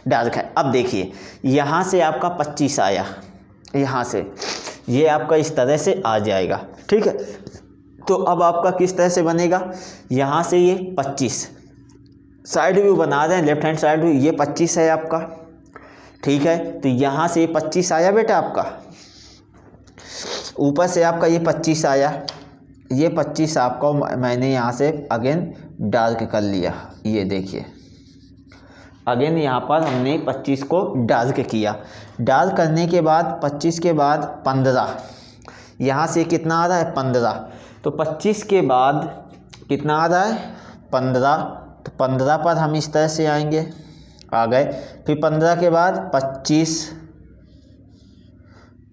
डार्क है। अब देखिए यहाँ से आपका 25 आया, यहाँ से ये आपका इस तरह से आ जाएगा, ठीक है। तो अब आपका किस तरह से बनेगा, यहाँ से ये 25 साइड व्यू बना रहे हैं, लेफ्ट हैंड साइड व्यू, ये 25 है आपका, ठीक है। तो यहाँ से ये 25 आया बेटा आपका, ऊपर से आपका ये 25 आया, ये 25 आपको मैंने यहाँ से अगेन डार्क कर लिया, ये देखिए अगेन यहाँ पर हमने 25 को डार्क किया। डार्क करने के बाद 25 के बाद 15, यहाँ से कितना आ रहा है 15, तो 25 के बाद कितना आ रहा है 15, तो 15 पर हम इस तरह से आएंगे, आ गए। फिर 15 के बाद 25,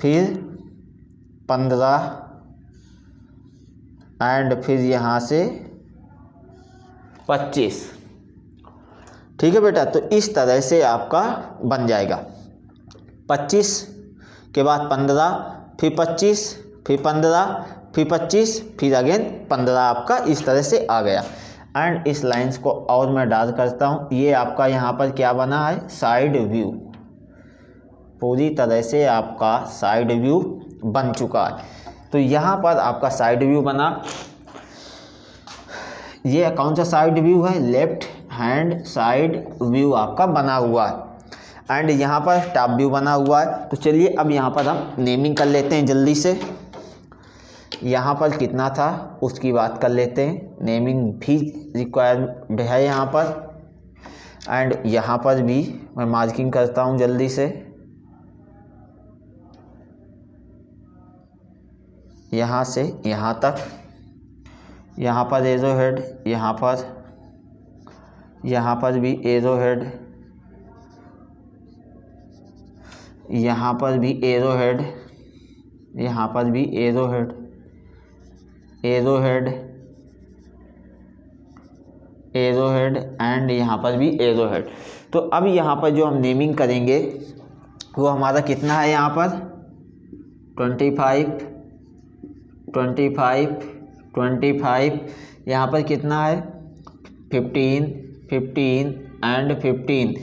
फिर 15 एंड फिर यहाँ से 25, ठीक है बेटा। तो इस तरह से आपका बन जाएगा, 25 के बाद 15, फिर 25, फिर 15, फिर 25, फिर अगेन 15 आपका इस तरह से आ गया। एंड इस लाइंस को और मैं डार्क करता हूँ, ये आपका यहाँ पर क्या बना है साइड व्यू, पूरी तरह से आपका साइड व्यू बन चुका है। तो यहाँ पर आपका साइड व्यू बना, ये कौन सा साइड व्यू है, लेफ्ट हैंड साइड व्यू आपका बना हुआ है। एंड यहाँ पर टॉप व्यू बना हुआ है। तो चलिए अब यहाँ पर हम नेमिंग कर लेते हैं जल्दी से, यहाँ पर कितना था उसकी बात कर लेते हैं, नेमिंग भी रिक्वायर्ड है यहाँ पर। एंड यहाँ पर भी मैं मार्किंग करता हूँ जल्दी से, यहाँ से यहाँ तक, यहाँ पर एरो हेड, यहाँ पर भी एरो हेड, यहाँ पर भी एरो हेड, यहाँ पर भी arrow head, arrow head, arrow head and यहाँ पर भी एरो हेड। तो अब यहाँ पर जो हम नेमिंग करेंगे वो हमारा कितना है, यहाँ पर 25, 25, 25, यहाँ पर कितना है 15, 15 एंड 15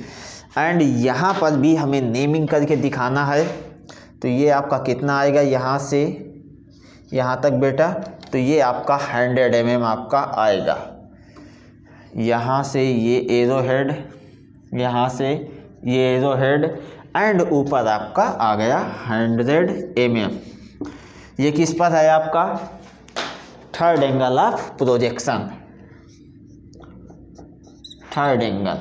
एंड यहाँ पर भी हमें नेमिंग करके दिखाना है। तो ये आपका कितना आएगा यहाँ से यहाँ तक बेटा, तो ये आपका 100 mm आपका आएगा। यहाँ से ये एरो हेड, यहाँ से ये एरो हेड एंड ऊपर आपका आ गया 100 mm। ये किस पर है आपका? Third angle of projection, third angle.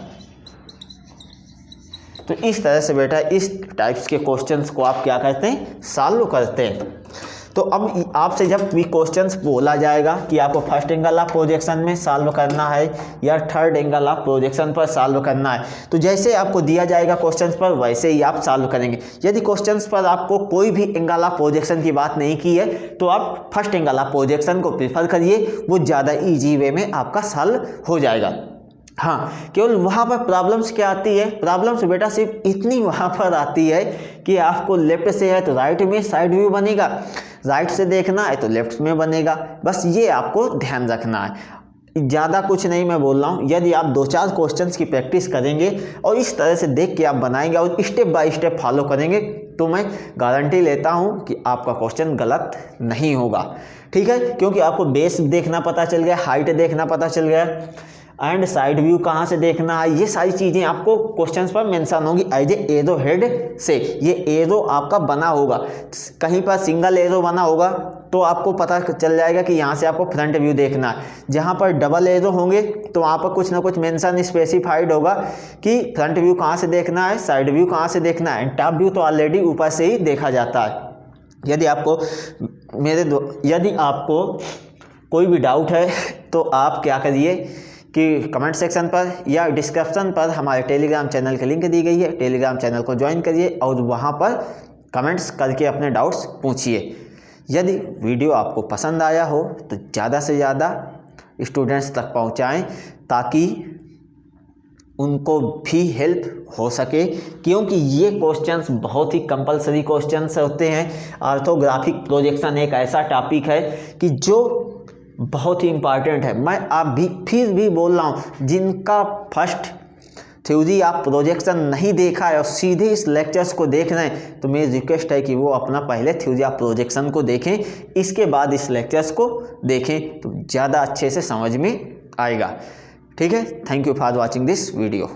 तो इस तरह से बेटा इस टाइप्स के क्वेश्चंस को आप क्या करते हैं? सॉल्व करते हैं। तो अब आपसे जब भी क्वेश्चंस बोला जाएगा कि आपको फर्स्ट एंगल ऑफ प्रोजेक्शन में सॉल्व करना है या थर्ड एंगल ऑफ प्रोजेक्शन पर सॉल्व करना है, तो जैसे आपको दिया जाएगा क्वेश्चंस पर वैसे ही आप सॉल्व करेंगे। यदि क्वेश्चंस पर आपको कोई भी एंगल ऑफ प्रोजेक्शन की बात नहीं की है तो आप फर्स्ट एंगल ऑफ प्रोजेक्शन को प्रीफर करिए, वो ज़्यादा ईजी वे में आपका सॉल्व हो जाएगा। हाँ, केवल वहाँ पर प्रॉब्लम्स क्या आती है? प्रॉब्लम्स बेटा सिर्फ इतनी वहाँ पर आती है कि आपको लेफ्ट से है तो राइट में साइड व्यू बनेगा, राइट से देखना है तो लेफ्ट में बनेगा। बस ये आपको ध्यान रखना है, ज़्यादा कुछ नहीं मैं बोल रहा हूँ। यदि आप 2-4 क्वेश्चंस की प्रैक्टिस करेंगे और इस तरह से देख के आप बनाएंगे और स्टेप बाय स्टेप फॉलो करेंगे तो मैं गारंटी लेता हूँ कि आपका क्वेश्चन गलत नहीं होगा। ठीक है, क्योंकि आपको बेस देखना पता चल गया, हाइट देखना पता चल गया एंड साइड व्यू कहाँ से देखना है, ये सारी चीज़ें आपको क्वेश्चंस पर मेंशन होंगी एज ए एरो हेड से। ये एरो आपका बना होगा, कहीं पर सिंगल एरो बना होगा तो आपको पता चल जाएगा कि यहाँ से आपको फ्रंट व्यू देखना है। जहाँ पर डबल एरो होंगे तो वहाँ पर कुछ ना कुछ मेंशन स्पेसिफाइड होगा कि फ्रंट व्यू कहाँ से देखना है, साइड व्यू कहाँ से देखना है। टॉप व्यू तो ऑलरेडी ऊपर से ही देखा जाता है। यदि आपको कोई भी डाउट है तो आप क्या करिए कि कमेंट सेक्शन पर या डिस्क्रिप्शन पर हमारे टेलीग्राम चैनल की लिंक दी गई है, टेलीग्राम चैनल को ज्वाइन करिए और वहाँ पर कमेंट्स करके अपने डाउट्स पूछिए। यदि वीडियो आपको पसंद आया हो तो ज़्यादा से ज़्यादा स्टूडेंट्स तक पहुँचाएं ताकि उनको भी हेल्प हो सके, क्योंकि ये क्वेश्चंस बहुत ही कंपलसरी क्वेश्चंस होते हैं। ऑर्थोग्राफिक प्रोजेक्शन एक ऐसा टॉपिक है कि जो बहुत ही इम्पॉर्टेंट है। मैं आप भी फिर भी बोल रहा हूँ, जिनका फर्स्ट थ्योरी आप प्रोजेक्शन नहीं देखा है और सीधे इस लेक्चर्स को देख रहे हैं तो मेरी रिक्वेस्ट है कि वो अपना पहले थ्योरी ऑफ प्रोजेक्शन को देखें, इसके बाद इस लेक्चर्स को देखें तो ज़्यादा अच्छे से समझ में आएगा। ठीक है, thank you for watching this video.